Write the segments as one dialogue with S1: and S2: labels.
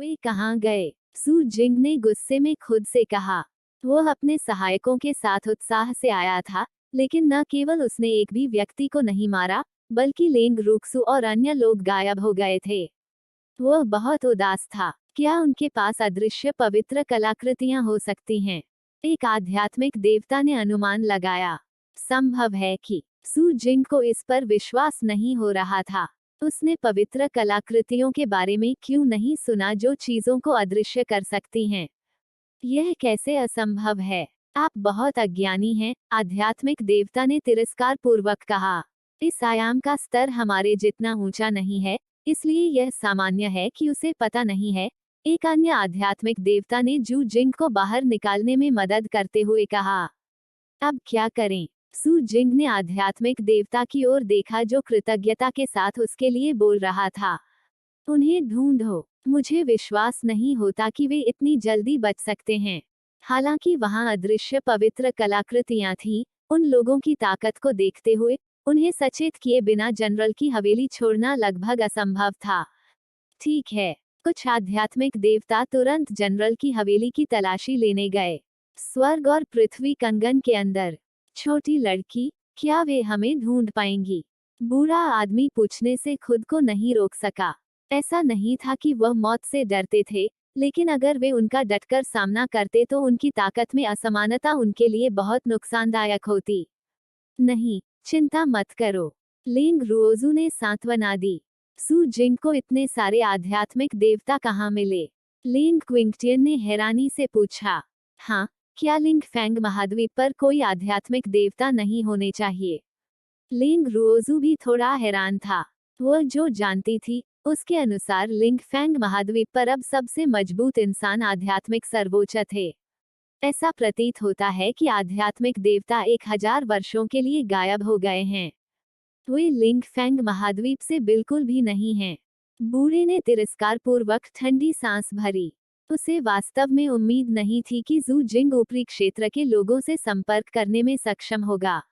S1: वे कहाँ गए? सू जिंग ने गुस्से में खुद से कहा। वो अपने सहायकों के साथ उत्साह से आया था, लेकिन न केवल उसने एक भी व्यक्ति को नहीं मारा, बल्कि लेंग रुक्सू और अन्य लोग गायब हो गए थे। वह बहुत उदास था। क्या उनके पास अदृश्य पवित्र कलाकृतियां हो सकती हैं? एक आध्यात्मिक देवता ने अनुमान लगाया। संभव है कि सू जिंग को इस पर विश्वास नहीं हो रहा था। उसने पवित्र कलाकृतियों के बारे में क्यों नहीं सुना जो चीजों को अदृश्य कर सकती हैं? यह कैसे असंभव है? आप बहुत अज्ञानी हैं, आध्यात्मिक देवता ने तिरस्कार पूर्वक कहा। इस आयाम का स्तर हमारे जितना ऊंचा नहीं है, इसलिए यह सामान्य है कि उसे पता नहीं है। एक अन्य आध्यात्मिक देवता ने जू जिंग को बाहर निकालने में मदद करते हुए कहा। अब क्या करें? सू जिंग ने आध्यात्मिक देवता की ओर देखा जो कृतज्ञता के साथ उसके लिए बोल रहा था। उन्हें ढूंढो। मुझे विश्वास नहीं होता कि वे इतनी जल्दी बच सकते हैं। हालांकि वहां अदृश्य पवित्र कलाकृतियां थीं, उन लोगों की ताकत को देखते हुए उन्हें सचेत किए बिना जनरल की हवेली छोड़ना लगभग असंभव था। ठीक है। कुछ आध्यात्मिक देवता तुरंत जनरल की हवेली की तलाशी लेने गए। स्वर्ग और पृथ्वी कंगन के अंदर। छोटी लड़की, क्या वे हमें ढूंढ पाएंगी? बूढ़ा आदमी पूछने से खुद को नहीं रोक सका। ऐसा नहीं था कि वह मौत से डरते थे, लेकिन अगर वे उनका डटकर सामना करते तो उनकी ताकत में असमानता उनके लिए बहुत नुकसानदायक होती। नहीं, चिंता मत करो। लिंग रुओजू ने सांत्वना दी। सू जिंग को इतने सारे आध्यात्मिक देवता कहाँ मिले? लिंग क्विंगटियन ने हैरानी से पूछा। हाँ, क्या लिंग फैंग महाद्वीप पर कोई आध्यात्मिक देवता नहीं होने चाहिए? लिंग रुओजू भी थोड़ा हैरान था। वह जो जानती थी, उसके अनुसार लिंग फैंग महाद्वीप पर अब सबसे मजबूत इंसान आध्यात्मिक सर्वोच्च थे। ऐसा प्रतीत होता है कि आध्यात्मिक देवता 1000 वर्षों के लिए गायब हो गए हैं। वे लिंग फैंग महाद्वीप से बिल्कुल भी नहीं हैं। बूढ़े ने तिरस्कार पूर्वक ठंडी सांस भरी। उसे वास्तव में उम्मीद नहीं थी कि जू जिंग ऊपरी क्षेत्र के लोगों से संपर्क करने में सक्षम होगा।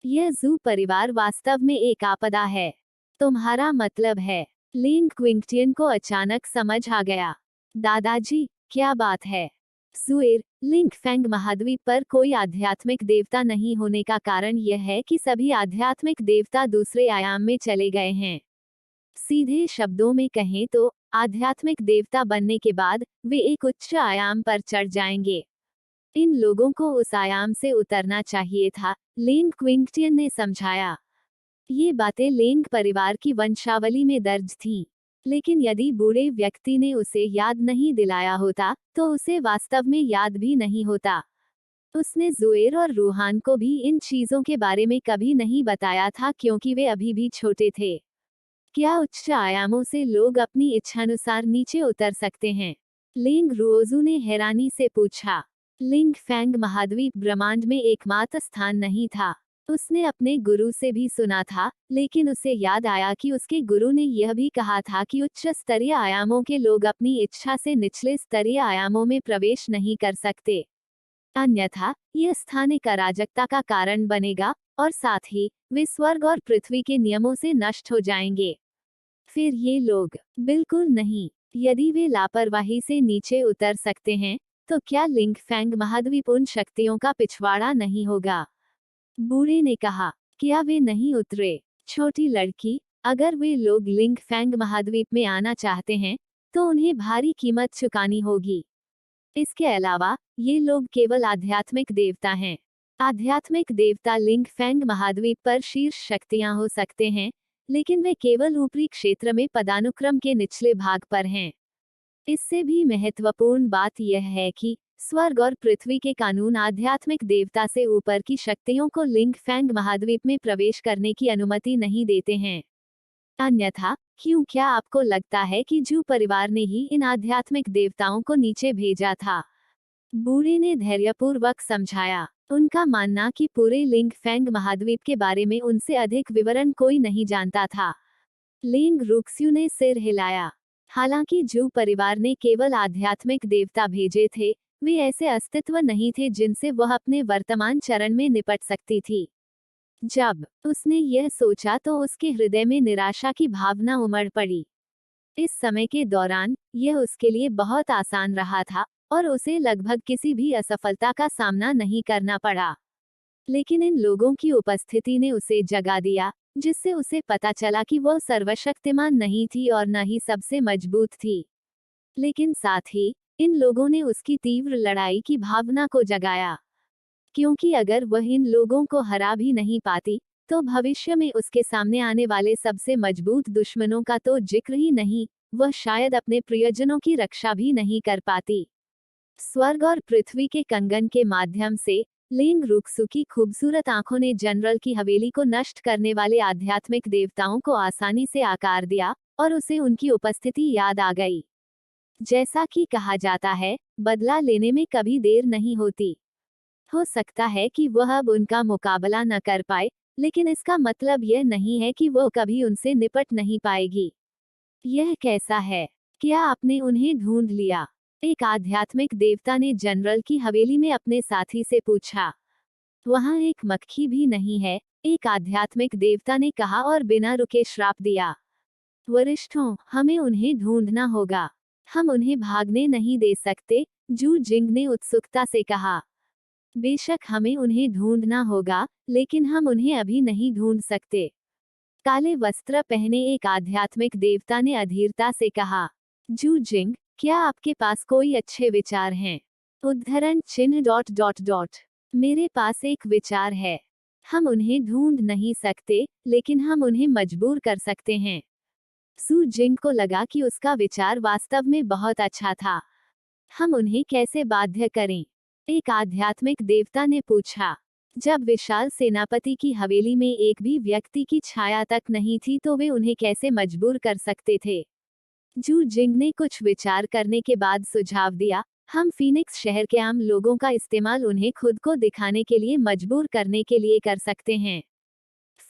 S1: यह जू परिवार वास्तव में एक आपदा है। तुम्हारा मतलब है? लिंग क्विंगटियन को अचानक समझ आ गया। दादाजी, क्या बात है? सुएर, लिंग फैंग महाद्वीप पर कोई आध्यात्मिक देवता नहीं होने का कारण यह है कि सभी आध्यात्मिक देवता दूसरे आयाम में चले गए हैं। सीधे शब्दों में कहें तो, आध्यात्मिक देवता बनने के बाद वे एक उच्च आयाम पर चढ़ जाएंगे। इन लोगों को उस आयाम से उतरना चाहिए था, लिंग क्विंगटियन ने समझाया। ये बातें लेंग परिवार की वंशावली में दर्ज थीं। लेकिन यदि बूढ़े व्यक्ति ने उसे याद नहीं दिलाया होता, तो उसे वास्तव में याद भी नहीं होता। उसने जुएर और रूहान को भी इन चीजों के बारे में कभी नहीं बताया था क्योंकि वे अभी भी छोटे थे। क्या उच्च आयामों से लोग अपनी इच्छानुसार नीचे उतर सकते हैं? लिंग रुओजू ने हैरानी से पूछा। लिंग फैंग महाद्वीप ब्रह्मांड में एकमात्र स्थान नहीं था। उसने अपने गुरु से भी सुना था, लेकिन उसे याद आया कि उसके गुरु ने यह भी कहा था कि उच्च स्तरीय आयामों के लोग अपनी इच्छा से निचले स्तरीय आयामों में प्रवेश नहीं कर सकते। अन्यथा, यह स्थान एक अराजकता का कारण बनेगा, और साथ ही, वे स्वर्ग और पृथ्वी के नियमों से नष्ट हो जाएंगे। फिर ये लोग, बिल्कुल नहीं। यदि वे लापरवाही से नीचे उतर सकते हैं, तो क्या लिंग फैंग महाद्वीप उन शक्तियों का पिछवाड़ा नहीं होगा? बूढ़े ने कहा। क्या वे नहीं उतरे? छोटी लड़की, अगर वे लोग लिंग फैंग महाद्वीप में आना चाहते हैं, तो उन्हें भारी कीमत चुकानी होगी। इसके अलावा, ये लोग केवल आध्यात्मिक देवता हैं। आध्यात्मिक देवता लिंग फैंग महाद्वीप पर शीर्ष शक्तियां हो सकते हैं, लेकिन वे केवल ऊपरी क्षेत्र में पदानुक्रम के निचले भाग पर हैं। इससे भी महत्वपूर्ण बात यह है कि स्वर्ग और पृथ्वी के कानून आध्यात्मिक देवता से ऊपर की शक्तियों को लिंग फैंग महाद्वीप में प्रवेश करने की अनुमति नहीं देते हैं। अन्यथा, क्या आपको लगता है कि जू परिवार ने ही इन आध्यात्मिक देवताओं को नीचे भेजा था? बूढ़े ने धैर्यपूर्वक समझाया। उनका मानना कि पूरे लिंग फैंग महाद्वीप के बारे में उनसे अधिक विवरण कोई नहीं जानता था। लिंग रुक्स्यू ने सिर हिलाया। हालांकि जू परिवार ने केवल आध्यात्मिक देवता भेजे थे, वे ऐसे अस्तित्व नहीं थे जिनसे वह अपने वर्तमान चरण में निपट सकती थी। जब उसने यह सोचा तो उसके हृदय में निराशा की भावना उमड़ पड़ी। इस समय के दौरान यह उसके लिए बहुत आसान रहा था और उसे लगभग किसी भी असफलता का सामना नहीं करना पड़ा। लेकिन इन लोगों की उपस्थिति ने उसे जगा दिया, जिससे उसे पता चला कि वह सर्वशक्तिमान नहीं थी और न ही सबसे मजबूत थी। लेकिन साथ ही इन लोगों ने उसकी तीव्र लड़ाई की भावना को जगाया, क्योंकि अगर वह इन लोगों को हरा भी नहीं पाती, तो भविष्य में उसके सामने आने वाले सबसे मजबूत दुश्मनों का तो जिक्र ही नहीं, वह शायद अपने प्रियजनों की रक्षा भी नहीं कर पाती। स्वर्ग और पृथ्वी के कंगन के माध्यम से लिंग रुक्सु की खूबसूरत आंखों ने जनरल की हवेली को नष्ट करने वाले आध्यात्मिक देवताओं को आसानी से आकार दिया और उसे उनकी उपस्थिति याद आ गई। जैसा कि कहा जाता है, बदला लेने में कभी देर नहीं होती। हो सकता है कि वह अब उनका मुकाबला न कर पाए, लेकिन इसका मतलब यह नहीं है कि वह कभी उनसे निपट नहीं पाएगी। यह कैसा है? क्या आपने उन्हें ढूंढ लिया? एक आध्यात्मिक देवता ने जनरल की हवेली में अपने साथी से पूछा। वहां एक मक्खी भी नहीं है, एक आध्यात्मिक देवता ने कहा और बिना रुके श्राप दिया। वरिष्ठों, हमें उन्हें ढूंढना होगा। हम उन्हें भागने नहीं दे सकते, जू जिंग ने उत्सुकता से कहा। बेशक हमें उन्हें ढूंढना होगा, लेकिन हम उन्हें अभी नहीं ढूंढ सकते। काले वस्त्र पहने एक आध्यात्मिक देवता ने अधीरता से कहा। जू जिंग, क्या आपके पास कोई अच्छे विचार हैं? उद्धरण चिन्ह डॉट डॉट डॉट। मेरे पास एक विचार है। हम उन्हें ढूंढ नहीं सकते, लेकिन हम उन्हें मजबूर कर सकते हैं। सू जिंग को लगा कि उसका विचार वास्तव में बहुत अच्छा था। हम उन्हें कैसे बाध्य करें? एक आध्यात्मिक देवता ने पूछा। जब विशाल सेनापति की हवेली में एक भी व्यक्ति की छाया तक नहीं थी, तो वे उन्हें कैसे मजबूर कर सकते थे? जू जिंग ने कुछ विचार करने के बाद सुझाव दिया, हम फीनिक्स शहर के आम लोगों का इस्तेमाल उन्हें खुद को दिखाने के लिए मजबूर करने के लिए कर सकते हैं।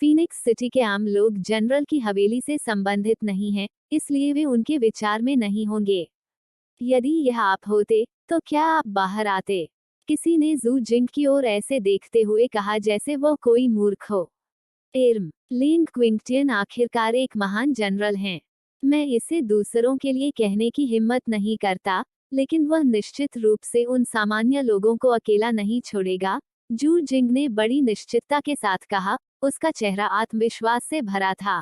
S1: फीनिक्स सिटी के आम लोग जनरल की हवेली से संबंधित नहीं हैं, इसलिए वे उनके विचार में नहीं होंगे। यदि यह आप होते, तो क्या आप बाहर आते? किसी ने जू जिंग की ओर ऐसे देखते हुए कहा जैसे वह कोई मूर्ख हो। एर्म लिंग क्विंगटियन आखिरकार एक महान जनरल हैं। मैं इसे दूसरों के लिए कहने की हिम्मत नहीं करता, लेकिन वह निश्चित रूप से उन सामान्य लोगों को अकेला नहीं छोड़ेगा। जू जिंग ने बड़ी निश्चितता के साथ कहा, उसका चेहरा आत्मविश्वास से भरा था।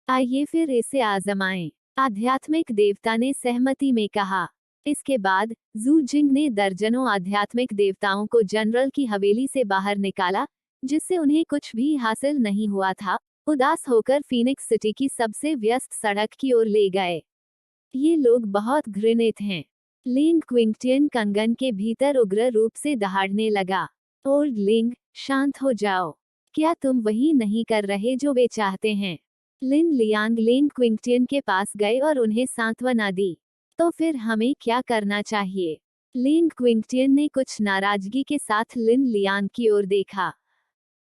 S1: आइए फिर इसे आजमाएं, आध्यात्मिक देवता ने सहमति में कहा। इसके बाद जू जिंग ने दर्जनों आध्यात्मिक देवताओं को जनरल की हवेली से बाहर निकाला, जिससे उन्हें कुछ भी हासिल नहीं हुआ था। उदास होकर फीनिक्स सिटी की सबसे व्यस्त सड़क की ओर ले गए। ये लोग बहुत घृणित हैं। लिंग क्विंगटियन कंगन के भीतर उग्र रूप से दहाड़ने लगा। ओल्ड लिंग, शांत हो जाओ। क्या तुम वही नहीं कर रहे जो वे चाहते हैं? लिन लियांग लिंग क्विंगटियन के पास गए और उन्हें सांत्वना दी। तो फिर हमें क्या करना चाहिए? लिंग क्विंगटियन ने कुछ नाराजगी के साथ लिन लियांग की ओर देखा।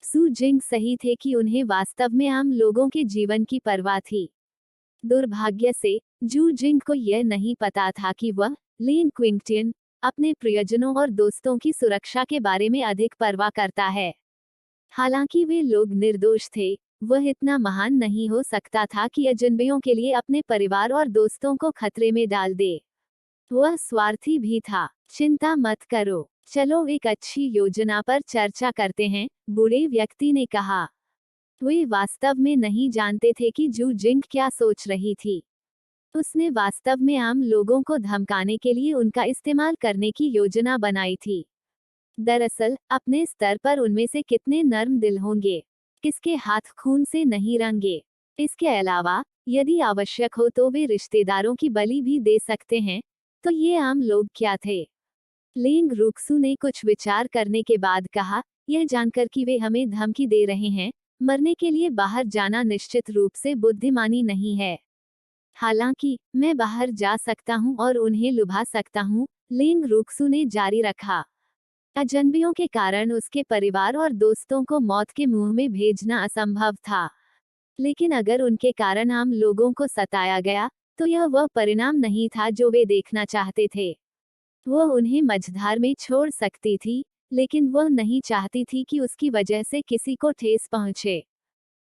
S1: सू जिंग सही थे कि उन्हें वास्तव में आम लोगों के जीवन की परवाह थी। दुर्भाग्य से जू जिंग को यह नहीं पता था कि वह, लिन क्विंगटियन, अपने प्रियजनों और दोस्तों की सुरक्षा के बारे में अधिक परवाह करता है। हालांकि वे लोग निर्दोष थे, वह इतना महान नहीं हो सकता था कि अजनबियों के लिए अपने परिवार और दोस्तों को खतरे में डाल दे। वह स्वार्थी भी था। चिंता मत करो, चलो एक अच्छी योजना पर चर्चा करते हैं, बूढ़े व्यक्ति ने कहा। वे वास्तव में नहीं जानते थे कि जू जिंग क्या सोच रही थी। उसने वास्तव में आम लोगों को धमकाने के लिए उनका इस्तेमाल करने की योजना बनाई थी। दरअसल अपने स्तर पर उनमें से कितने नर्म दिल होंगे, किसके हाथ खून से नहीं रंगे। इसके अलावा यदि आवश्यक हो तो वे रिश्तेदारों की बलि भी दे सकते हैं। तो ये आम लोग क्या थे? लिंग रुक्सु ने कुछ विचार करने के बाद कहा, यह जानकर कि वे हमें धमकी दे रहे हैं, मरने के लिए बाहर जाना निश्चित रूप से बुद्धिमानी नहीं है। हालांकि मैं बाहर जा सकता हूं और उन्हें लुभा सकता हूं, लिंग रुक्सु ने जारी रखा। अजनबियों के कारण उसके परिवार और दोस्तों को मौत के मुंह में भेजना असंभव था। लेकिन अगर उनके कारण आम लोगों को सताया गया, तो यह वह परिणाम नहीं था जो वे देखना चाहते थे। वह उन्हें मझधार में छोड़ सकती थी, लेकिन वह नहीं चाहती थी कि उसकी वजह से किसी को ठेस पहुंचे।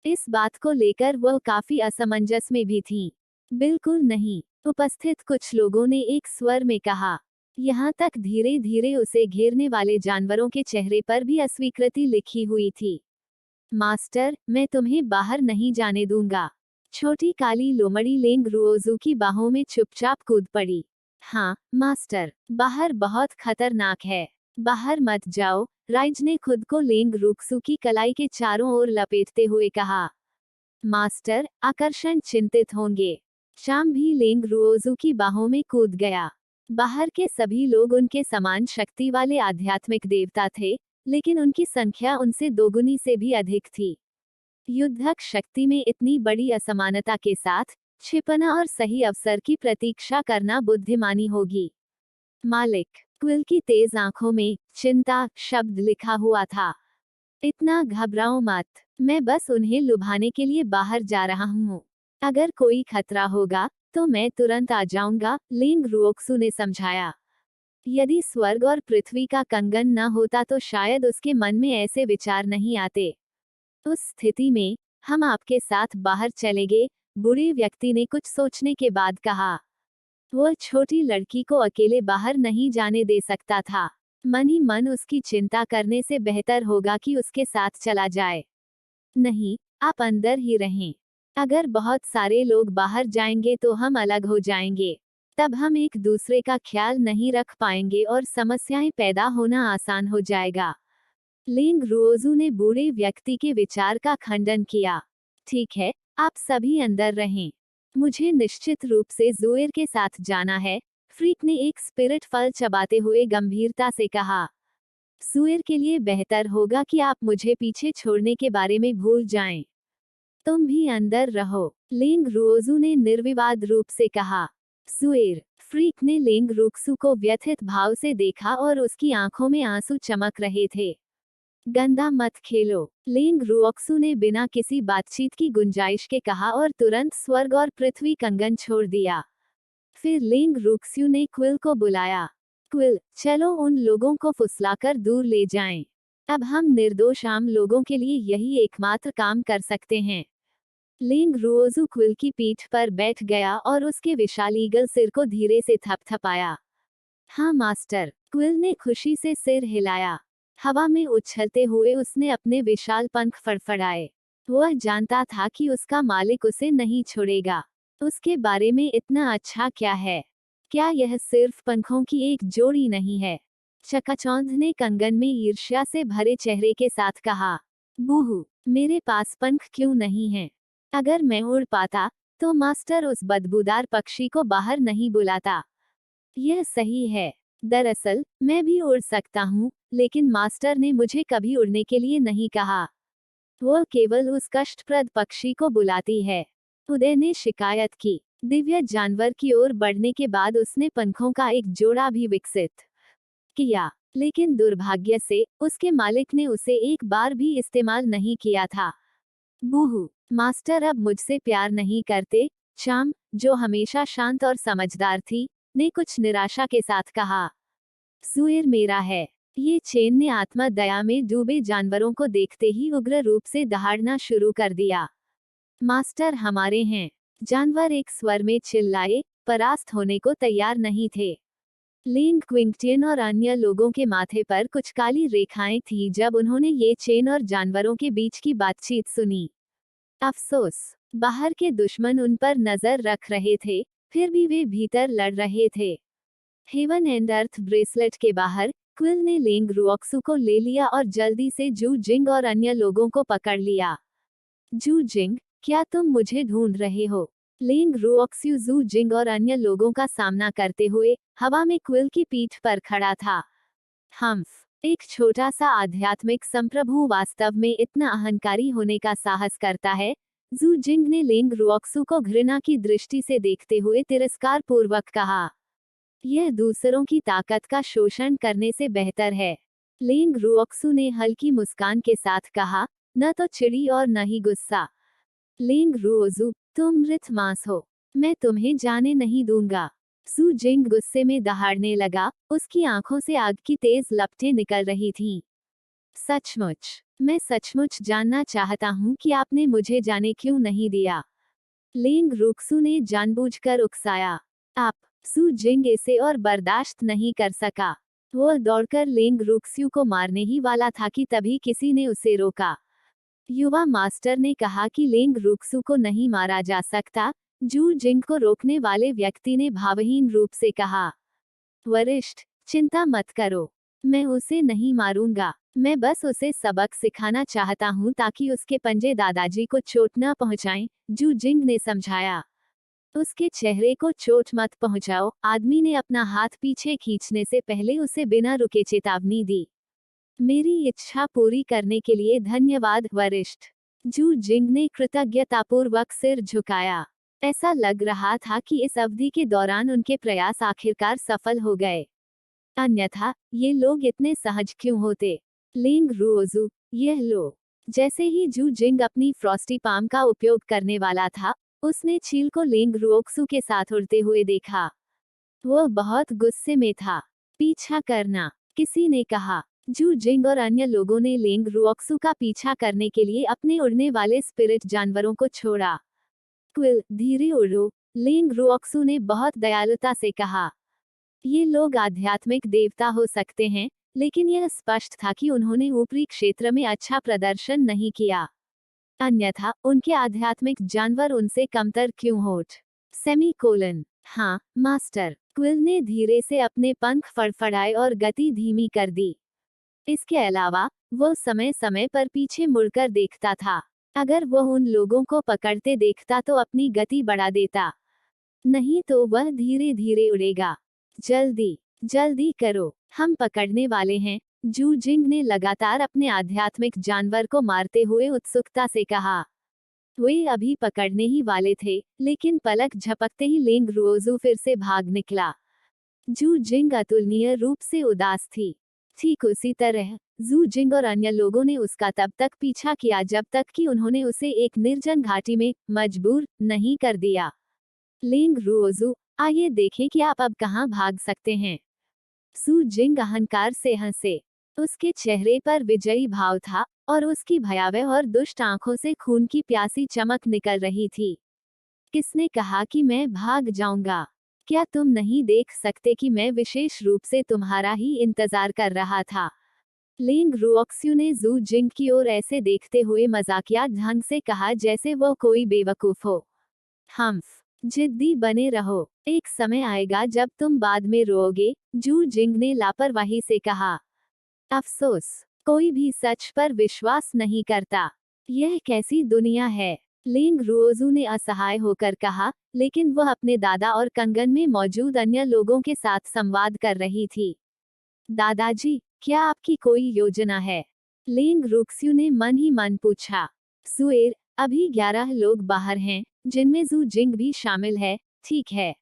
S1: इस बात को लेकर वह काफी असमंजस में भी थी। बिल्कुल नहीं, उपस्थित कुछ लोगों ने एक स्वर में कहा। यहाँ तक धीरे धीरे उसे घेरने वाले जानवरों के चेहरे पर भी अस्वीकृति लिखी हुई थी। मास्टर, मैं तुम्हें बाहर नहीं जाने दूंगा। छोटी काली लोमड़ी लेंग रुओजू की बाहों में चुपचाप कूद पड़ी। हाँ मास्टर, बाहर बहुत खतरनाक है। बाहर मत जाओ, राइज ने खुद को लेंग रुक्सू की कलाई के चारों ओर लपेटते हुए कहा। मास्टर, आकर्षण चिंतित होंगे। शाम भी लेंग रुओजू की बाहों में कूद गया। बाहर के सभी लोग उनके समान शक्ति वाले आध्यात्मिक देवता थे, लेकिन उनकी संख्या उनसे दोगुनी से भी अधिक थी। युद्धक शक्ति में इतनी बड़ी असमानता के साथ छिपना और सही अवसर की प्रतीक्षा करना बुद्धिमानी होगी। मालिक, क्विल की तेज आंखों में चिंता शब्द लिखा हुआ था। इतना घबराओ मत, मैं बस उन्हें लुभाने के लिए बाहर जा रहा हूँ। अगर कोई खतरा होगा तो मैं तुरंत आ जाऊंगा, लिंग रुओक्सु ने समझाया। यदि स्वर्ग और पृथ्वी का कंगन न होता तो शायद उसके मन में ऐसे विचार नहीं आते। उस स्थिति में हम आपके साथ बाहर चले गए, बूढ़े व्यक्ति ने कुछ सोचने के बाद कहा। वह छोटी लड़की को अकेले बाहर नहीं जाने दे सकता था। मन ही मन उसकी चिंता करने से बेहतर होगा कि उसके साथ चला जाए। नहीं, आप अंदर ही रहें। अगर बहुत सारे लोग बाहर जाएंगे तो हम अलग हो जाएंगे। तब हम एक दूसरे का ख्याल नहीं रख पाएंगे और समस्याएं पैदा होना आसान हो जाएगा। लिंग रुओजू ने बूढ़े व्यक्ति के विचार का खंडन किया। ठीक है, आप सभी अंदर रहें। मुझे निश्चित रूप से ज़ोएर के साथ जाना है, फ्रीक ने एक स्पिरिट फल चबाते हुए गंभीरता से कहा। ज़ोएर के लिए बेहतर होगा कि आप मुझे पीछे छोड़ने के बारे में भूल जाएं। तुम भी अंदर रहो, लिंग रुओजू ने निर्विवाद रूप से कहा। ज़ोएर, फ्रीक ने लिंग रुक्सू को व्यथित भाव से देखा और उसकी आंखों में आंसू चमक रहे थे। गंदा मत खेलो, लिंग रुओक्सू ने बिना किसी बातचीत की गुंजाइश के कहा और तुरंत स्वर्ग और पृथ्वी कंगन छोड़ दिया। फिर लिंग रुक्सू ने क्विल को बुलाया। क्विल, चलो उन लोगों को फुसलाकर दूर ले जाएं। अब हम निर्दोष आम लोगों के लिए यही एकमात्र काम कर सकते हैं। लिंग रुओजू क्विल की पीठ पर बैठ गया और उसके विशाल ईगल सिर को धीरे से थपथपाया। हाँ मास्टर, क्विल ने खुशी से सिर हिलाया। हवा में उछलते हुए उसने अपने विशाल पंख फड़फड़ाए। वह जानता था कि उसका मालिक उसे नहीं छोड़ेगा। उसके बारे में इतना अच्छा क्या है? क्या यह सिर्फ पंखों की एक जोड़ी नहीं है? चकाचौंध ने कंगन में ईर्ष्या से भरे चेहरे के साथ कहा। बूहू, मेरे पास पंख क्यों नहीं हैं? अगर मैं उड़ पाता तो मास्टर उस बदबूदार पक्षी को बाहर नहीं बुलाता। यह सही है। दरअसल मैं भी उड़ सकता हूँ, लेकिन मास्टर ने मुझे कभी उड़ने के लिए नहीं कहा। वह केवल उस कष्टप्रद पक्षी को बुलाती है। उदय ने शिकायत की। दिव्य जानवर की ओर बढ़ने के बाद उसने पंखों का एक जोड़ा भी विकसित किया, लेकिन दुर्भाग्य से उसके मालिक ने उसे एक बार भी इस्तेमाल नहीं किया था। बूहू, मास्टर अब मुझसे प्यार नहीं करते? चाम, जो हमेशा शांत और समझदार थी, ने कुछ निराशा के साथ कहा। ज़ोएर मेरा है। ये चेन ने आत्मा दया में डूबे जानवरों को देखते ही उग्र रूप से दहाड़ना शुरू कर दिया। मास्टर हमारे हैं। जानवर एक स्वर में चिल्लाए, परास्त होने को तैयार नहीं थे। लिंग क्विंगटियन और अन्य लोगों के माथे पर कुछ काली रेखाएं थीं जब उन्होंने ये चेन और जानवरों के बीच की बातचीत सुनी। अफसोस, बाहर के दुश्मन उन पर नजर रख रहे थे, फिर भी वे भीतर लड़ रहे थे। हेवन एंड अर्थ ब्रेसलेट के बाहर क्विल ने लिंग रुओक्सू को ले लिया और जल्दी से जू जिंग और अन्य लोगों को पकड़ लिया। जू जिंग, क्या तुम मुझे ढूंढ रहे हो? लिंग रुओक्सू जू जिंग और अन्य लोगों का सामना करते हुए हवा में क्विल की पीठ पर खड़ा था। हम्फ, एक छोटा सा आध्यात्मिक संप्रभु वास्तव में इतना अहंकारी होने का साहस करता है? जू जिंग ने लिंग रुओक्सू को घृणा की दृष्टि से देखते हुए तिरस्कार पूर्वक कहा। यह दूसरों की ताकत का शोषण करने से बेहतर है। लिंग रुओक्सू ने हल्की मुस्कान के साथ कहा, न तो चिड़ी और न ही गुस्सा। लिंग रुओजू, तुम मृत मांस हो। मैं तुम्हें जाने नहीं दूंगा। सू जिंग गुस्से में दहाड़ने लगा, उसकी आंखों से आग की तेज लपटें निकल रही थीं। सचमुच, मैं सचमुच जानना चाहता हूँ कि आपने मुझे जाने क्यों नहीं दिया। लेंग रुक्सू ने जानबूझकर उकसाया। आप। सू जिंग इसे और बर्दाश्त नहीं कर सका। वह दौड़कर लेंग रुक्स्यू को मारने ही वाला था कि तभी किसी ने उसे रोका। युवा मास्टर ने कहा कि लेंग रुक्सू को नहीं मारा जा सकता। जू जिंग को रोकने वाले व्यक्ति ने भावहीन रूप से कहा। वरिष्ठ, चिंता मत करो, मैं उसे नहीं मारूंगा, मैं बस उसे सबक सिखाना चाहता हूँ ताकि उसके पंजे दादाजी को चोट न पहुंचाएं, जू जिंग ने समझाया। उसके चेहरे को चोट मत पहुंचाओ, आदमी ने अपना हाथ पीछे खींचने से पहले उसे बिना रुके चेतावनी दी। मेरी इच्छा पूरी करने के लिए धन्यवाद वरिष्ठ। जू जिंग ने कृतज्ञतापूर्वक सिर झुकाया। ऐसा लग रहा था कि इस अवधि के दौरान उनके प्रयास आखिरकार सफल हो गए। अन्यथा ये लोग इतने सहज क्यों होते? लेंग रुओजू, यह लो। जैसे ही जू जिंग अपनी फ्रॉस्टी पाम का उपयोग करने वाला था, उसने चील को लेंग रुओक्सू के साथ उड़ते हुए देखा। वह बहुत गुस्से में था। पीछा करना, किसी ने कहा। जू जिंग और अन्य लोगों ने लेंग रुओक्सू का पीछा करने के लिए अपने उड़ने वाले स्पिरिट जानवरों को छोड़ा। क्विल, धीरे उड़ो, लेंग रुओक्सू ने बहुत दयालुता से कहा। ये लोग आध्यात्मिक देवता हो सकते हैं, लेकिन यह स्पष्ट था कि उन्होंने ऊपरी क्षेत्र में अच्छा प्रदर्शन नहीं किया। अन्यथा उनके आध्यात्मिक जानवर उनसे कमतर क्यों होठ? सेमीकोलन। हाँ मास्टर, क्विल ने धीरे से अपने पंख फड़फड़ाए और गति धीमी कर दी। इसके अलावा वो समय समय पर पीछे मुड़कर देखता था। अगर वह उन लोगों को पकड़ते देखता तो अपनी गति बढ़ा देता, नहीं तो वह धीरे धीरे उड़ेगा। जल्दी जल्दी करो, हम पकड़ने वाले हैं, जू जिंग ने लगातार अपने आध्यात्मिक जानवर को मारते हुए उत्सुकता से कहा। वे अभी पकड़ने ही वाले थे, लेकिन पलक झपकते ही लेंग रुओजू फिर से भाग निकला। जू जिंग अतुलनीय रूप से उदास थी। ठीक उसी तरह जू जिंग और अन्य लोगों ने उसका तब तक पीछा किया जब तक कि उन्होंने उसे एक निर्जन घाटी में मजबूर नहीं कर दिया। लेंग रुओजू, आइए देखें कि आप अब कहां भाग सकते हैं। सू जिंग अहंकार से हंसे। उसके चेहरे पर विजयी भाव था और उसकी भयावह और दुष्ट आंखों से खून की प्यासी चमक निकल रही थी। किसने कहा कि मैं भाग जाऊंगा? क्या तुम नहीं देख सकते कि मैं विशेष रूप से तुम्हारा ही इंतजार कर रहा था? लेंग रुओक्स्यू ने जू जिंग की ओर ऐसे देखते हुए मजाकिया ढंग से कहा जैसे वो कोई बेवकूफ हो। हम्फ, जिद्दी बने रहो, एक समय आएगा जब तुम बाद में रोओगे, जू जिंग ने लापरवाही से कहा। अफसोस, कोई भी सच पर विश्वास नहीं करता। यह कैसी दुनिया है? लेंग रुओजू ने असहाय होकर कहा, लेकिन वह अपने दादा और कंगन में मौजूद अन्य लोगों के साथ संवाद कर रही थी। दादाजी, क्या आपकी कोई योजना है? लेंग रुक्स्यू ने मन ही मन पूछा। सुएर, अभी 11 लोग बाहर हैं, जिनमें जू जिंग भी शामिल है, ठीक है?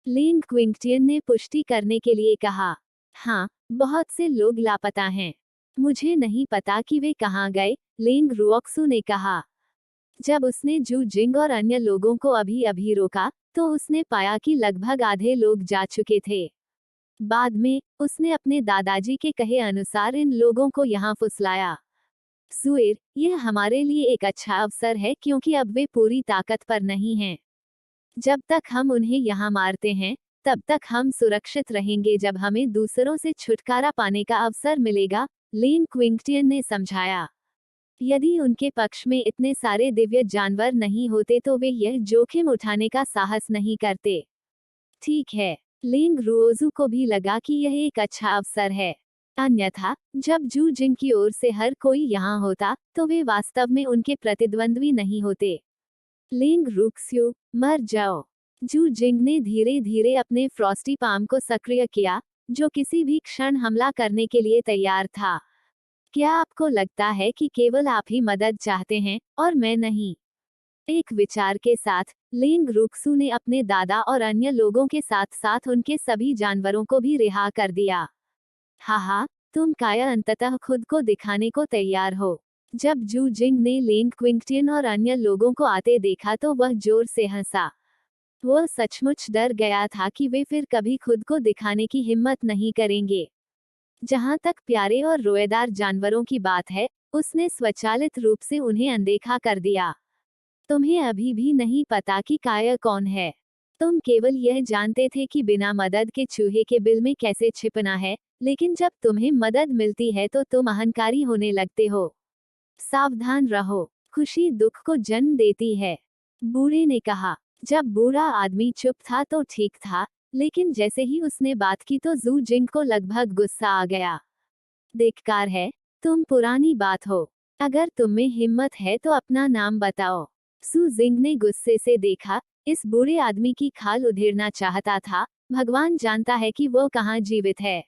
S1: लेंग क्विंगटियन ने पुष्टि करने के लिए कहा। हाँ, बहुत से लोग लापता हैं। मुझे नहीं पता कि वे कहाँ गए, लेंग रुओक्सू ने कहा। जब उसने जू जिंग और अन्य लोगों को अभी अभी रोका, तो उसने पाया कि लगभग आधे लोग जा चुके थे। बाद में उसने अपने दादाजी के कहे अनुसार इन लोगों को यहाँ फुसलाया। सुएर, यह हमारे लिए एक अच्छा अवसर है क्योंकि अब वे पूरी ताकत पर नहीं हैं। जब तक हम उन्हें यहाँ मारते हैं, तब तक हम सुरक्षित रहेंगे। जब हमें दूसरों से छुटकारा पाने का अवसर मिलेगा, लेन क्विंगटियन ने समझाया। यदि उनके पक्ष में इतने सारे दिव्य जानवर नहीं होते तो वे यह जोखिम उठाने का साहस नहीं करते। ठीक है, लेंग रुओजू को भी लगा कि यह एक अच्छा अवसर है। अन्यथा जब जू जिंग की ओर से हर कोई यहाँ होता, तो वे वास्तव में उनके प्रतिद्वंद्वी नहीं होते। लेंग रुक्स्यू, मर जाओ। जू जिंग ने धीरे धीरे अपने फ्रॉस्टी पाम को सक्रिय किया, जो किसी भी क्षण हमला करने के लिए तैयार था। क्या आपको लगता है कि केवल आप ही मदद चाहते हैं और मैं नहीं? एक विचार के साथ लेंग रुक्सू ने अपने दादा और अन्य लोगों के साथ साथ उनके सभी जानवरों को भी रिहा कर दिया। हाहा, तुम काया अंततः खुद को दिखाने को तैयार हो। जब जू जिंग ने लेंग क्विंगटियन और अन्य लोगों को आते देखा तो वह जोर से हंसा। वह सचमुच डर गया था कि वे फिर कभी खुद को दिखाने की हिम्मत नहीं करेंगे। जहां तक प्यारे और रोएदार जानवरों की बात है, उसने स्वचालित रूप से उन्हें अनदेखा कर दिया। तुम्हें अभी भी नहीं पता कि काया कौन है। तुम केवल यह जानते थे कि बिना मदद के चूहे के बिल में कैसे छिपना है, लेकिन जब तुम्हें मदद मिलती है तो तुम अहंकारी होने लगते हो। सावधान रहो, खुशी दुख को जन्म देती है। बूढ़े ने कहा। जब बूढ़ा आदमी चुप था तो ठीक था, लेकिन जैसे ही उसने बात की तो जू जिंग को लगभग गुस्सा आ गया। धिक्कार है, तुम पुरानी बात हो। अगर तुम में हिम्मत है तो अपना नाम बताओ। सू जिंग ने गुस्से से देखा, इस बूढ़े आदमी की खाल उधेड़ना चाहता था। भगवान जानता है कि वो कहाँ जीवित है।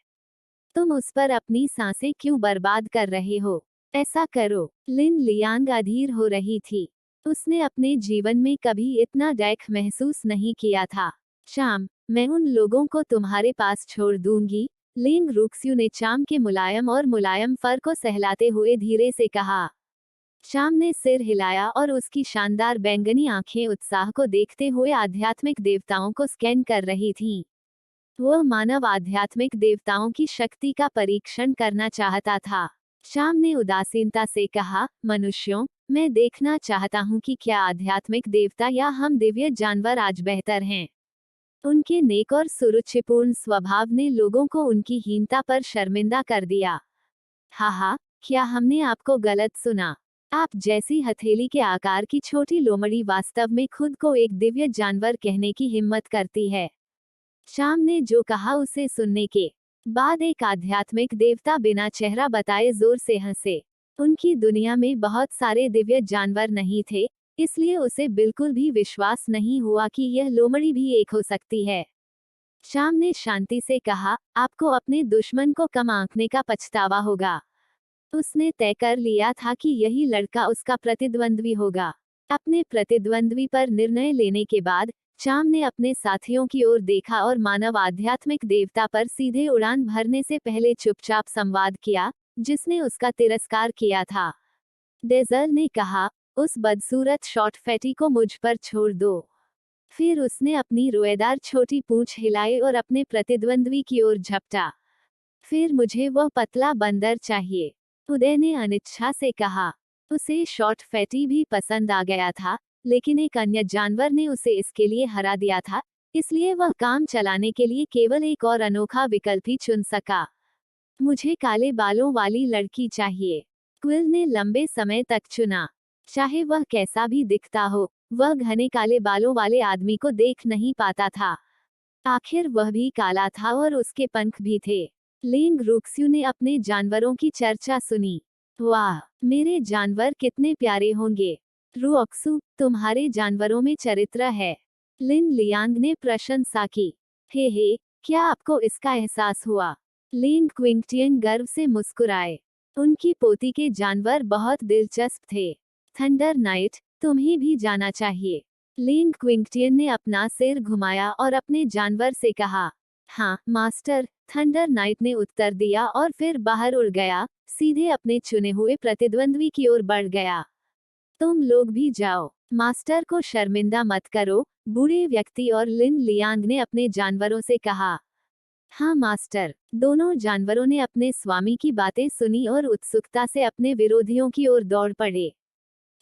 S1: तुम उस पर अपनी सांसें क्यों बर्बाद कर रहे हो? ऐसा करो। लिन लियांग अधीर हो रही थी। उसने अपने जीवन में कभी इतना डैख महसूस नहीं किया था। शाम, मैं उन लोगों को तुम्हारे पास छोड़ दूंगी, लिंग रुक्स्यू ने चाम के मुलायम फर को सहलाते हुए धीरे से कहा। शाम ने सिर हिलाया और उसकी शानदार बैंगनी आंखें उत्साह को देखते हुए आध्यात्मिक देवताओं को स्कैन कर रही थीं। वह मानव आध्यात्मिक देवताओं की शक्ति का परीक्षण करना चाहता था। शाम ने उदासीनता से कहा, मनुष्यों, मैं देखना चाहता हूँ कि क्या आध्यात्मिक देवता या हम दिव्य जानवर आज बेहतर हैं। उनके नेक और सुरुचिपूर्ण स्वभाव ने लोगों को उनकी हीनता पर शर्मिंदा कर दिया। हा, क्या हमने आपको गलत सुना? आप जैसी हथेली के आकार की छोटी लोमड़ी वास्तव में खुद को एक दिव्य जानवर कहने की हिम्मत करती है। शाम ने जो कहा उसे सुनने के बाद एक आध्यात्मिक देवता बिना चेहरा बताए जोर से हंसे। उनकी दुनिया में बहुत सारे दिव्य जानवर नहीं थे, इसलिए उसे बिल्कुल भी विश्वास नहीं हुआ कि यह लोमड़ी भी एक हो सकती है। शाम ने शांति से कहा, आपको अपने दुश्मन को कम आंकने का पछतावा होगा। उसने तय कर लिया था कि यही लड़का उसका प्रतिद्वंद्वी होगा। अपने प्रतिद्वंद्वी पर निर्णय लेने के बाद चाम ने अपने साथियों की ओर देखा और मानव आध्यात्मिक देवता पर सीधे उड़ान भरने से पहले चुपचाप संवाद किया, जिसने उसका तिरस्कार किया था। डेजल ने कहा, उस बदसूरत शॉर्ट फैटी को मुझ पर छोड़ दो। फिर उसने अपनी रोएदार छोटी पूंछ हिलाई और अपने प्रतिद्वंद्वी की ओर झपटा। फिर मुझे वह पतला बंदर चाहिए, उदय ने अनिच्छा से कहा। उसे शॉर्ट फैटी भी पसंद आ गया था, लेकिन एक अन्य जानवर ने उसे इसके लिए हरा दिया था, इसलिए वह काम चलाने के लिए केवल एक और अनोखा विकल्प ही चुन सका। मुझे काले बालों वाली लड़की चाहिए, क्विल ने लंबे समय तक चुना। चाहे वह कैसा भी दिखता हो, वह घने काले बालों वाले आदमी को देख नहीं पाता था। आखिर वह भी काला था और उसके पंख भी थे। लिंग रुक्स्यू ने अपने जानवरों की चर्चा सुनी। वाह, मेरे जानवर कितने प्यारे होंगे। रुओक्सू, तुम्हारे जानवरों में चरित्र है। लिन लियांग ने प्रशंसा की। हे, क्या आपको इसका एहसास हुआ? लिंग क्विंगटियन गर्व से मुस्कुराए। उनकी पोती के जानवर बहुत दिलचस्प थे। थंडर नाइट, तुम्हें भी जाना चाहिए। लिंग क्विंगटियन ने अपना सिर घुमाया और अपने जानवर से कहा। हाँ मास्टर, थंडर नाइट ने उत्तर दिया और फिर बाहर उड़ गया, सीधे अपने चुने हुए प्रतिद्वंद्वी की ओर बढ़ गया। तुम लोग भी जाओ, मास्टर को शर्मिंदा मत करो, बूढ़े व्यक्ति और लिन लियांग ने अपने जानवरों से कहा। हाँ मास्टर, दोनों जानवरों ने अपने स्वामी की बातें सुनी और उत्सुकता से अपने विरोधियों की ओर दौड़ पड़े।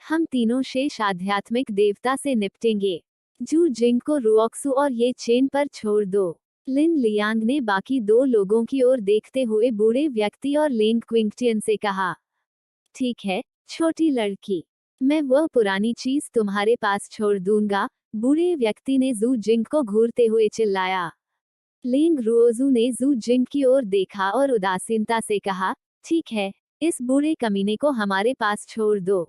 S1: हम तीनों शेष आध्यात्मिक देवता से निपटेंगे। जू जिंग को रुओक्सू और ये चेन पर छोड़ दो। लिन लियांग ने बाकी दो लोगों की ओर देखते हुए बूढ़े व्यक्ति और लिंग क्विंगटियन से कहा। ठीक है, छोटी लड़की, मैं वह पुरानी चीज तुम्हारे पास छोड़ दूंगा, बूढ़े व्यक्ति ने जू जिंग को घूरते हुए चिल्लाया। लिंग रुओजू ने जू जिंग की ओर देखा और उदासीनता से कहा, ठीक है, इस बूढ़े कमीने को हमारे पास छोड़ दो।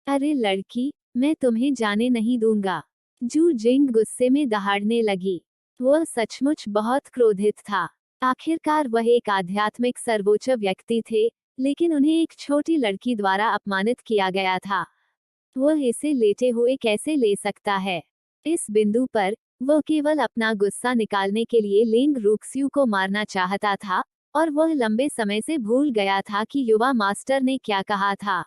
S1: अरे लड़की, मैं तुम्हें जाने नहीं दूंगा। जू जिंग गुस्से में दहाड़ने लगी। वह सचमुच बहुत क्रोधित था। आखिरकार वह एक आध्यात्मिक सर्वोच्च व्यक्ति थे, लेकिन उन्हें एक छोटी लड़की द्वारा अपमानित किया गया था। वह इसे लेटे हुए कैसे ले सकता है? इस बिंदु पर वह केवल अपना गुस्सा निकालने के लिए लिंग रुक्स्यू को मारना चाहता था, और वह लंबे समय से भूल गया था कि युवा मास्टर ने क्या कहा था।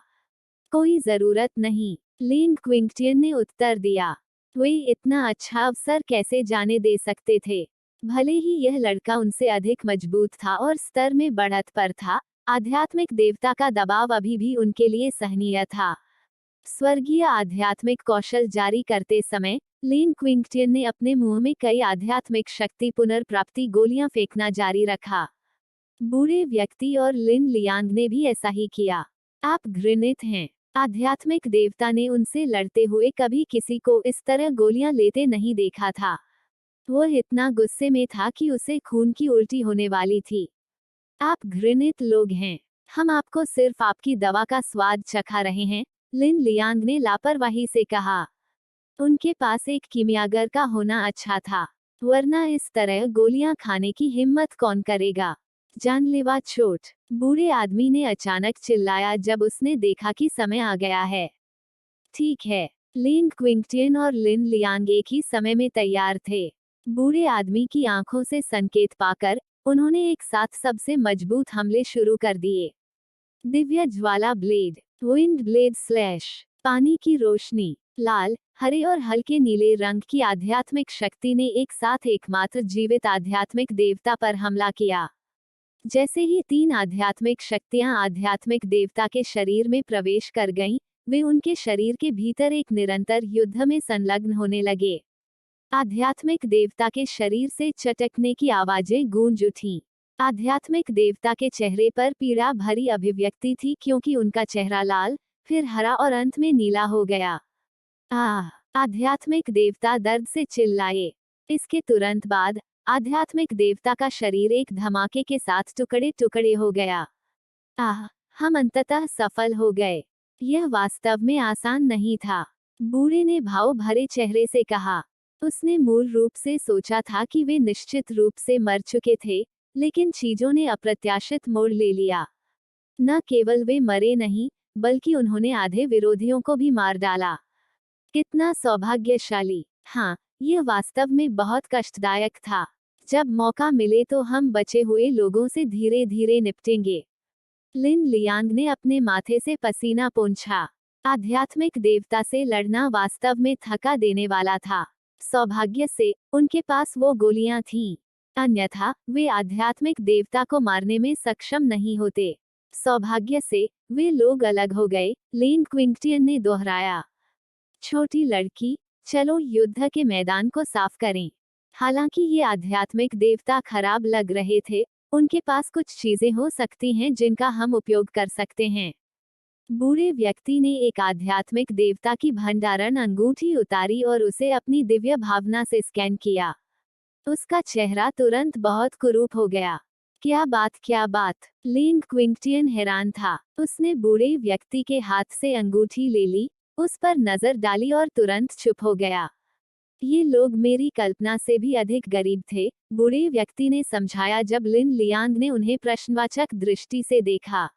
S1: कोई जरूरत नहीं, लिंग क्विंगटियन ने उत्तर दिया। वे इतना अच्छा अवसर कैसे जाने दे सकते थे? भले ही यह लड़का उनसे अधिक मजबूत था और स्तर में बढ़त पर था, आध्यात्मिक देवता का दबाव अभी भी उनके लिए सहनीय था। स्वर्गीय आध्यात्मिक कौशल जारी करते समय लिन क्विंगटियन ने अपने मुंह में कई आध्यात्मिक शक्ति पुनर्प्राप्ति गोलियां फेंकना जारी रखा। बूढ़े व्यक्ति और लिन लियांग ने भी ऐसा ही किया। आप घृणित हैं। आध्यात्मिक देवता ने उनसे लड़ते हुए कभी किसी को इस तरह गोलियां लेते नहीं देखा था। वह इतना गुस्से में था कि उसे खून की उल्टी होने वाली थी। आप घृणित लोग हैं। हम आपको सिर्फ आपकी दवा का स्वाद चखा रहे हैं, लिन लियांग ने लापरवाही से कहा। उनके पास एक कीमियागर का होना अच्छा था, वरना इस तरह गोलियां खाने की हिम्मत कौन करेगा। जानलेवा चोट, बूढ़े आदमी ने अचानक चिल्लाया जब उसने देखा कि समय आ गया है। ठीक है। लिन क्विंगटियन और लिन लियांग एक ही समय में तैयार थे। बूढ़े आदमी की आंखों से संकेत पाकर उन्होंने एक साथ सबसे मजबूत हमले शुरू कर दिए। दिव्य ज्वाला ब्लेड, विंड ब्लेड स्लैश, पानी की रोशनी, लाल, हरे और हल्के नीले रंग की आध्यात्मिक शक्ति ने एक साथ एकमात्र जीवित आध्यात्मिक देवता पर हमला किया। जैसे ही तीन आध्यात्मिक शक्तियां आध्यात्मिक देवता के शरीर में प्रवेश कर गईं, वे उनके शरीर के भीतर एक निरंतर युद्ध में संलग्न होने लगे। आध्यात्मिक देवता के शरीर से चटकने की आवाजें गूंज उठीं। आध्यात्मिक देवता के चेहरे पर पीड़ा भरी अभिव्यक्ति थी क्योंकि उनका चेहरा लाल, फिर हरा और अंत में नीला हो गया। आध्यात्मिक देवता दर्द से चिल्लाए। इसके तुरंत बाद आध्यात्मिक देवता का शरीर एक धमाके के साथ टुकड़े टुकड़े हो गया। हम अंततः सफल हो गए। यह वास्तव में आसान नहीं था, बूढ़े ने भाव भरे चेहरे से कहा। उसने मूल रूप से सोचा था कि वे निश्चित रूप से मर चुके थे, लेकिन चीजों ने अप्रत्याशित मोड़ ले लिया। न केवल वे मरे नहीं, बल्कि उन्होंने आधे विरोधियों को भी मार डाला। कितना सौभाग्यशाली। हाँ, यह वास्तव में बहुत कष्टदायक था। जब मौका मिले तो हम बचे हुए लोगों से धीरे धीरे निपटेंगे। लिन लियांग ने अपने माथे से पसीना पोंछा। आध्यात्मिक देवता से लड़ना वास्तव में थका देने वाला था। सौभाग्य से उनके पास वो गोलियां थीं, अन्यथा वे आध्यात्मिक देवता को मारने में सक्षम नहीं होते। सौभाग्य से वे लोग अलग हो गए, लिन क्विंगटियन ने दोहराया। छोटी लड़की, चलो युद्ध के मैदान को साफ करें। हालांकि ये आध्यात्मिक देवता खराब लग रहे थे, उनके पास कुछ चीजें हो सकती हैं जिनका हम उपयोग कर सकते हैं। बूढ़े व्यक्ति ने एक आध्यात्मिक देवता की भंडारण अंगूठी उतारी और उसे अपनी दिव्य भावना से स्कैन किया। उसका चेहरा तुरंत बहुत कुरूप हो गया। क्या बात। लिन क्विंगटियन हैरान था। उसने बूढ़े व्यक्ति के हाथ से अंगूठी ले ली, उस पर नजर डाली और तुरंत चुप हो गया। ये लोग मेरी कल्पना से भी अधिक गरीब थे, बूढ़े व्यक्ति ने समझाया जब लिन लियांग ने उन्हें प्रश्नवाचक दृष्टि से देखा।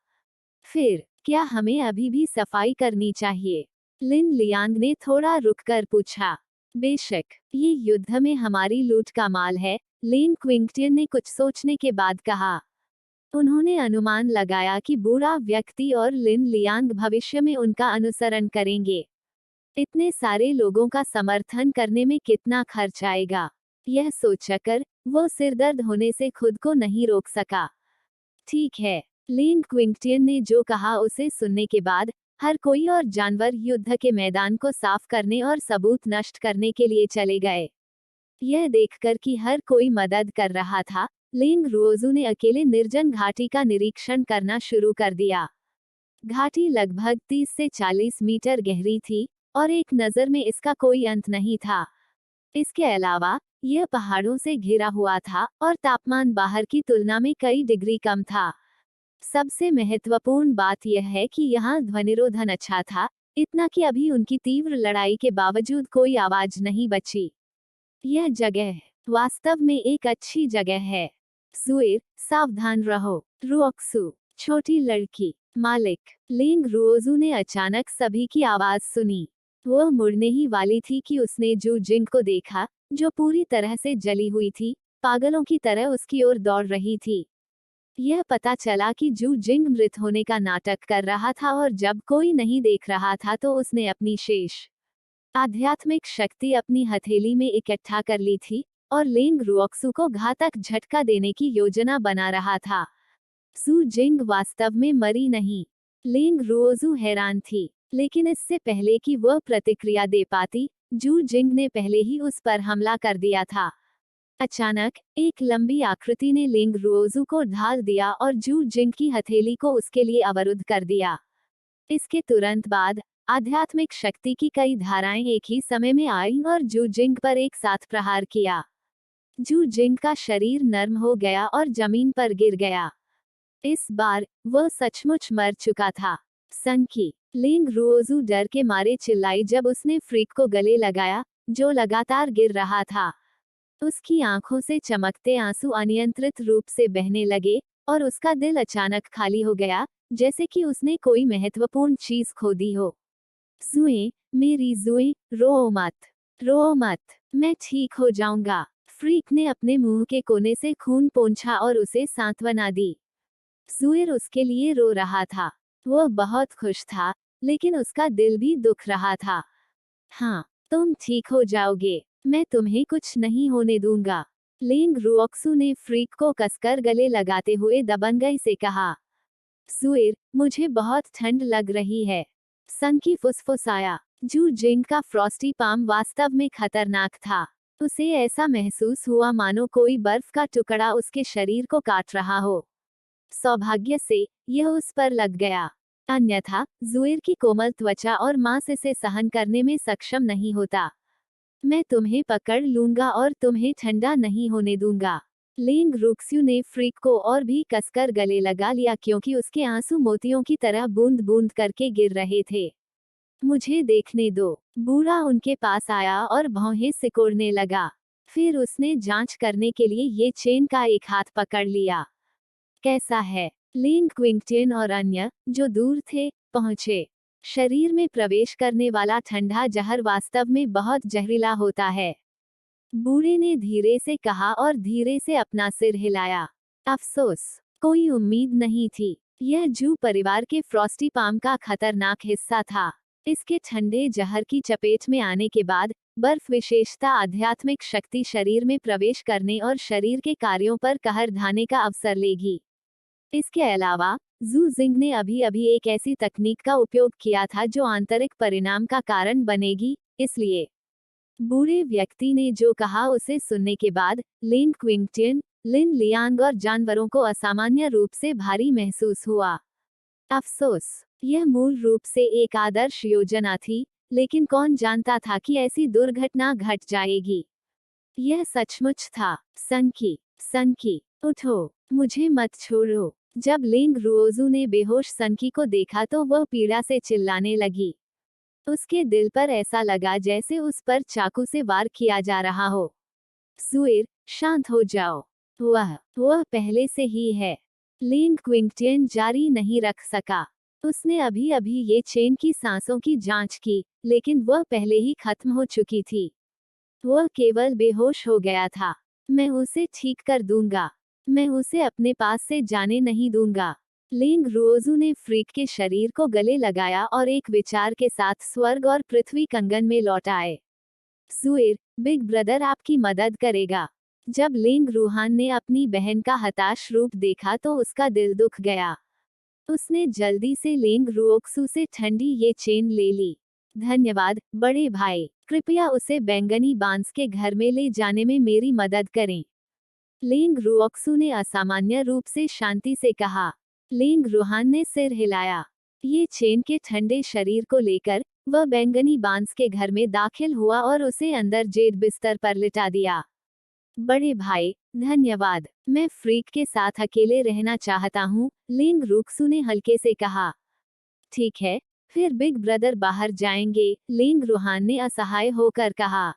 S1: फिर, क्या हमें अभी भी सफाई करनी चाहिए? लिन लियांग ने थोड़ा रुककर पूछा। बेशक, ये युद्ध में हमारी लूट का माल है, लिन क्विंगटियन ने कुछ सोचने के बाद कहा। उन्होंने अनुमान लगाया कि बूढ़ा व्यक्ति और लिन लियांग भविष्य में उनका अनुसरण करेंगे। इतने सारे लोगों का समर्थन करने में कितना खर्च आएगा, यह सोचकर वो सिरदर्द होने से खुद को नहीं रोक सका। ठीक है, लिन क्विंगटियन ने जो कहा उसे सुनने के बाद हर कोई और जानवर युद्ध के मैदान को साफ करने और सबूत नष्ट करने के लिए चले गए। यह देखकर कि हर कोई मदद कर रहा था, लिंग रुओजू ने अकेले निर्जन घाटी का निरीक्षण करना शुरू कर दिया। घाटी लगभग 30 से 40 मीटर गहरी थी और एक नज़र में इसका कोई अंत नहीं था। इसके अलावा यह पहाड़ों से घिरा हुआ था और तापमान बाहर की तुलना में कई डिग्री कम था। सबसे महत्वपूर्ण बात यह है कि यहाँ ध्वनिरोधन अच्छा था, इतना कि अभी उनकी तीव्र लड़ाई के बावजूद कोई आवाज नहीं बची। यह जगह वास्तव में एक अच्छी जगह है। सुएर, सावधान रहो। रुओक्सू, छोटी लड़की, मालिक। लिंग रुओजू ने अचानक सभी की आवाज सुनी। वह मुड़ने ही वाली थी कि उसने जू जिंग को देखा, जो पूरी तरह से जली हुई थी, पागलों की तरह उसकी ओर दौड़ रही थी। यह पता चला कि जू जिंग मृत होने का नाटक कर रहा था और जब कोई नहीं देख रहा था तो उसने अपनी शेष आध्यात्मिक शक्ति अपनी हथेली में इकट्ठा कर ली थी और लिंग रुओक्सू को घातक झटका देने की योजना बना रहा था। जू जिंग वास्तव में मरी नहीं। लिंग रुओजू हैरान थी। लेकिन इससे पहले कि वह प्रतिक्रिया दे पाती, जू जिंग ने पहले ही उस पर हमला कर दिया था। अचानक एक लंबी आकृति ने लिंग रुओजू को ढाल दिया और जू जिंग की हथेली को उसके लिए अवरुद्ध कर दिया। इसके तुरंत बाद आध्यात्मिक शक्ति की कई धाराएं एक ही समय में आईं और जू जिंग पर एक साथ प्रहार किया। जू जिंग का शरीर नर्म हो गया और जमीन पर गिर गया। इस बार वह सचमुच मर चुका था। संकी लिंग रुओजू डर के मारे चिल्लाई जब उसने फ्रीक को गले लगाया, जो लगातार गिर रहा था। उसकी आंखों से चमकते आंसू अनियंत्रित रूप से बहने लगे और उसका दिल अचानक खाली हो गया, जैसे कि उसने कोई महत्वपूर्ण चीज खो दी हो। जुए, मेरी जुए, रो मत, मैं ठीक हो जाऊंगा। फ्रीक ने अपने मुंह के कोने से खून पोंछा और उसे सांत्वना दी। जुएर उसके लिए रो रहा था। वह बहुत खुश था, लेकिन उसका दिल भी दुख रहा था। हाँ, तुम ठीक हो जाओगे, मैं तुम्हें कुछ नहीं होने दूंगा। लिंग रुओक्सू ने फ्रीक को कसकर गले लगाते हुए दबंगई से कहा। जुएर, मुझे बहुत ठंड लग रही है। संकी फुसफुसाया। जू जिंग का फ्रॉस्टी पाम वास्तव में खतरनाक था। उसे ऐसा महसूस हुआ मानो कोई बर्फ का टुकड़ा उसके शरीर को काट रहा हो। सौभाग्य से यह उस पर लग गया, अन्यथा जुएर की कोमल त्वचा और मांस इसे सहन करने में सक्षम नहीं होता। मैं तुम्हें पकड़ लूंगा और तुम्हें ठंडा नहीं होने दूंगा। लिंग रुक्स्यू ने फ्रीक को और भी कसकर गले लगा लिया क्योंकि उसके आंसू मोतियों की तरह बूंद बूंद करके गिर रहे थे। मुझे देखने दो। बूढ़ा उनके पास आया और भौहें सिकोड़ने लगा। फिर उसने जांच करने के लिए ये चेन का एक हाथ पकड़ लिया। कैसा है? लिंग क्विंगटिन और अन्य, जो दूर थे, पहुंचे। शरीर में प्रवेश करने वाला ठंडा जहर वास्तव में बहुत जहरीला होता है, बूढ़े ने धीरे से कहा और धीरे से अपना सिर हिलाया। अफसोस, कोई उम्मीद नहीं थी। यह जू परिवार के फ्रॉस्टी पाम का खतरनाक हिस्सा था। इसके ठंडे जहर की चपेट में आने के बाद बर्फ विशेषता आध्यात्मिक शक्ति शरीर में प्रवेश करने और शरीर के कार्यों पर कहर ढाने का अवसर लेगी। इसके अलावा जू जिंग ने अभी अभी एक ऐसी तकनीक का उपयोग किया था जो आंतरिक परिणाम का कारण बनेगी, इसलिए बूढ़े व्यक्ति ने जो कहा उसे सुनने के बाद लिंग क्विंगटिन, लिन लियांग और जानवरों को असामान्य रूप से भारी महसूस हुआ। अफसोस, यह मूल रूप से एक आदर्श योजना थी, लेकिन कौन जानता था कि ऐसी दुर्घटना घट जाएगी। यह सचमुच था। संकी, उठो, मुझे मत छोड़ो। जब लिंग रुओजू ने बेहोश संकी को देखा तो वह पीड़ा से चिल्लाने लगी। उसके दिल पर ऐसा लगा जैसे उस पर चाकू से वार किया जा रहा हो। जुएर, शांत हो जाओ। वह पहले से ही है। लिंग क्विंगटिन जारी नहीं रख सका। उसने अभी अभी ये चेन की सांसों की जांच की, लेकिन वह पहले ही खत्म हो चुकी थी। वह केवल बेहोश हो गया था। मैं उसे ठीक कर दूंगा। मैं उसे अपने पास से जाने नहीं दूंगा। लिंग रुओजू ने फ्रीक के शरीर को गले लगाया और एक विचार के साथ स्वर्ग और पृथ्वी कंगन में लौट आए। जुएर, बिग ब्रदर आपकी मदद करेगा। जब लिंग रूहान ने अपनी बहन का हताश रूप देखा तो उसका दिल दुख गया। उसने जल्दी से लिंग रुओक्सू से ठंडी ये चेन ले ली। धन्यवाद, बड़े भाई। कृपया उसे बैंगनी बांस के घर में ले जाने में मेरी मदद करें। लिंग रुओक्सू ने असामान्य रूप से शांति से कहा। लिंग रूहान ने सिर हिलाया। ये चेन के ठंडे शरीर को लेकर वह बैंगनी बांस के घर में दाखिल हुआ और उसे अंदर जेड बिस्तर पर लिटा दिया। बड़े भाई, धन्यवाद। मैं फ्रीक के साथ अकेले रहना चाहता हूँ, लिंग रुक्सू ने हल्के से कहा। ठीक है, फिर बिग ब्रदर बाहर जाएंगे, लिंग रूहान ने असहाय होकर कहा।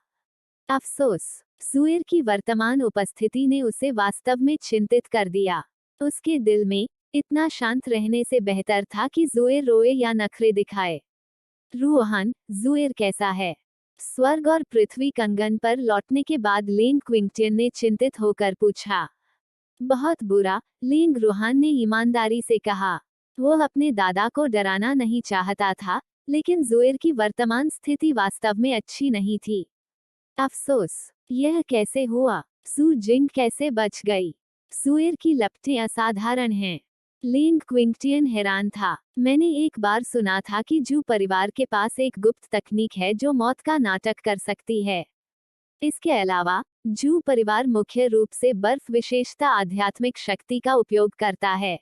S1: अफसोस, जुएर की वर्तमान उपस्थिति ने उसे वास्तव में चिंतित कर दिया। उसके दिल में इतना शांत रहने से बेहतर था कि जुएर रोए या नखरे दिखाए। रूहान, जुएर कैसा है? स्वर्ग और पृथ्वी कंगन पर लौटने के बाद लिंग क्विंगटिन ने चिंतित होकर पूछा। बहुत बुरा, लिंग रूहान ने ईमानदारी से कहा। वह अपने दादा को डराना नहीं चाहता था, लेकिन जुएर की वर्तमान स्थिति वास्तव में अच्छी नहीं थी। अफसोस, यह कैसे हुआ? जू जिंग कैसे बच गई? जुएर की लपटें असाधारण हैं। लिंग क्विंगटियन हैरान था। मैंने एक बार सुना था कि जू परिवार के पास एक गुप्त तकनीक है जो मौत का नाटक कर सकती है। इसके अलावा जू परिवार मुख्य रूप से बर्फ विशेषता आध्यात्मिक शक्ति का उपयोग करता है।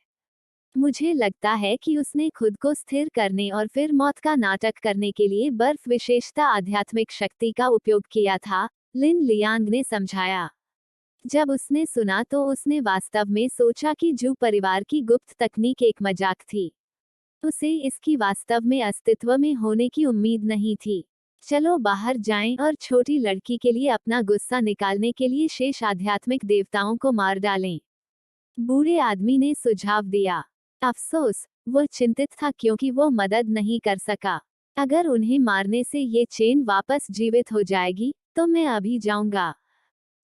S1: मुझे लगता है कि उसने खुद को स्थिर करने और फिर मौत का नाटक करने के लिए बर्फ विशेषता आध्यात्मिक शक्ति का उपयोग किया था, लिन लियांग ने समझाया। जब उसने सुना तो उसने वास्तव में सोचा कि जू परिवार की गुप्त तकनीक एक मजाक थी। उसे इसकी वास्तव में अस्तित्व में होने की उम्मीद नहीं थी। चलो बाहर जाएं और छोटी लड़की के लिए अपना गुस्सा निकालने के लिए शेष आध्यात्मिक देवताओं को मार डालें, बूढ़े आदमी ने सुझाव दिया। अफसोस, वह चिंतित था क्योंकि वो मदद नहीं कर सका। अगर उन्हें मारने से ये चेन वापस जीवित हो जाएगी, तो मैं अभी जाऊंगा,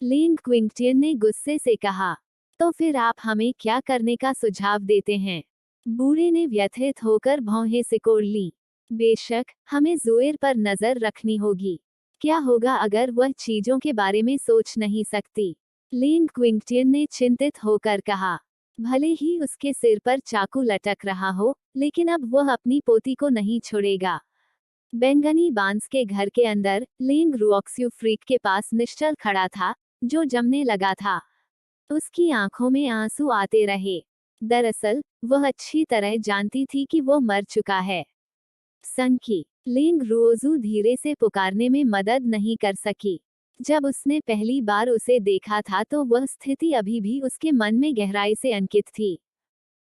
S1: लिंग क्विंगटियन ने गुस्से से कहा। तो फिर आप हमें क्या करने का सुझाव देते हैं? बूढ़े ने व्यथित होकर भौहें सिकोड़ ली। बेशक, हमें ज़ुएर पर नजर रखनी होगी। क्या होगा अगर वह चीजों के बारे में सोच नहीं सकती? लिंग क्विंगटियन ने चिंतित होकर कहा। भले ही उसके सिर पर चाकू लटक रहा हो, लेकिन अब वह अपनी पोती को नहीं छोड़ेगा। बैंगनी बांस के घर के अंदर लिंग रुओक्स्यू फ्रीक के पास निश्चल खड़ा था, जो जमने लगा था। उसकी आंखों में आंसू आते रहे। दरअसल वह अच्छी तरह जानती थी कि वो मर चुका है। संकी, लिंग रुओजू धीरे से पुकारने में मदद नहीं कर सकी। जब उसने पहली बार उसे देखा था तो वह स्थिति अभी भी उसके मन में गहराई से अंकित थी।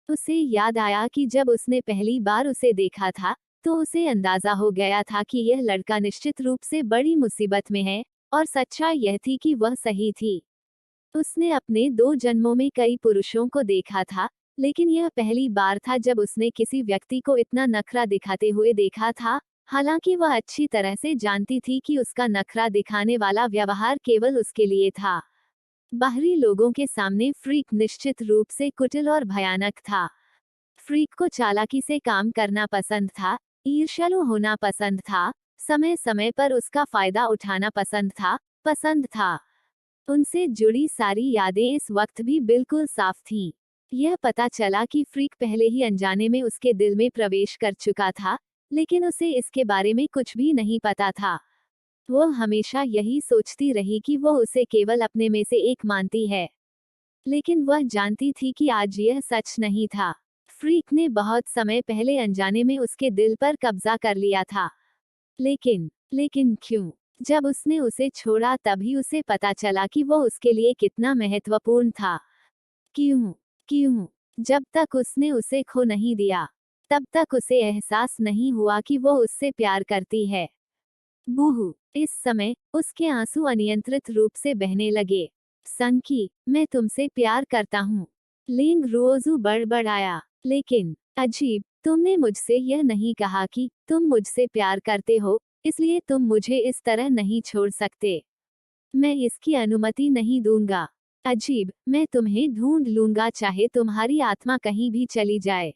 S1: उसे याद आया कि जब उसने पहली बार उसे देखा था, तो उसे अंदाजा हो गया था कि यह लड़का निश्चित रूप से बड़ी मुसीबत में है, और सच्चाई यह थी कि वह सही थी। उसने अपने 2 जन्मों में कई पुरुषों को देखा था, लेकिन यह पहली बार था जब उसने किसी व्यक्ति को इतना नखरा दिखाते हुए देखा था, हालांकि वह अच्छी तरह से जानती थी कि उसका नखरा दिखाने वाला व्यवहार केवल उसके लिए था। बाहरी लोगों के सामने फ्रीक निश्चित रूप से कुटिल और भयानक था। फ्रीक को चालाकी से काम करना पसंद था, ईर्ष्यालु होना पसंद था, समय समय पर उसका फायदा उठाना पसंद था। उनसे जुड़ी सारी यादें इस वक्त भी बिल्कुल साफ थीं। यह पता चला कि फ्रीक पहले ही अनजाने में उसके दिल में प्रवेश कर चुका था, लेकिन उसे इसके बारे में कुछ भी नहीं पता था। वह हमेशा यही सोचती रही कि वो उसे केवल अपने में से एक मानती है। लेकिन वह जानती थी कि आज यह सच नहीं था। फ्रीक ने बहुत समय पहले अनजाने में उसके दिल पर कब्जा कर लिया था। लेकिन क्यों? जब उसने उसे छोड़ा तभी उसे पता चला कि वो उसके लिए कितना महत्वपूर्ण था। क्यों? जब तक उसने उसे खो नहीं दिया, तब तक उसे एहसास नहीं हुआ कि वो उससे प्यार करती है। बूहू, इस समय उसके आंसू अनियंत्रित रूप से बहने लगे। संकी, मैं तुमसे प्यार करता हूँ, लिंग रुओजू बड़बड़ाया। लेकिन अजीब, तुमने मुझसे यह नहीं कहा कि तुम मुझसे प्यार करते हो, इसलिए तुम मुझे इस तरह नहीं छोड़ सकते। मैं इसकी अनुमति नहीं दूंगा। अजीब, मैं तुम्हें ढूंढ लूंगा चाहे तुम्हारी आत्मा कहीं भी चली जाए।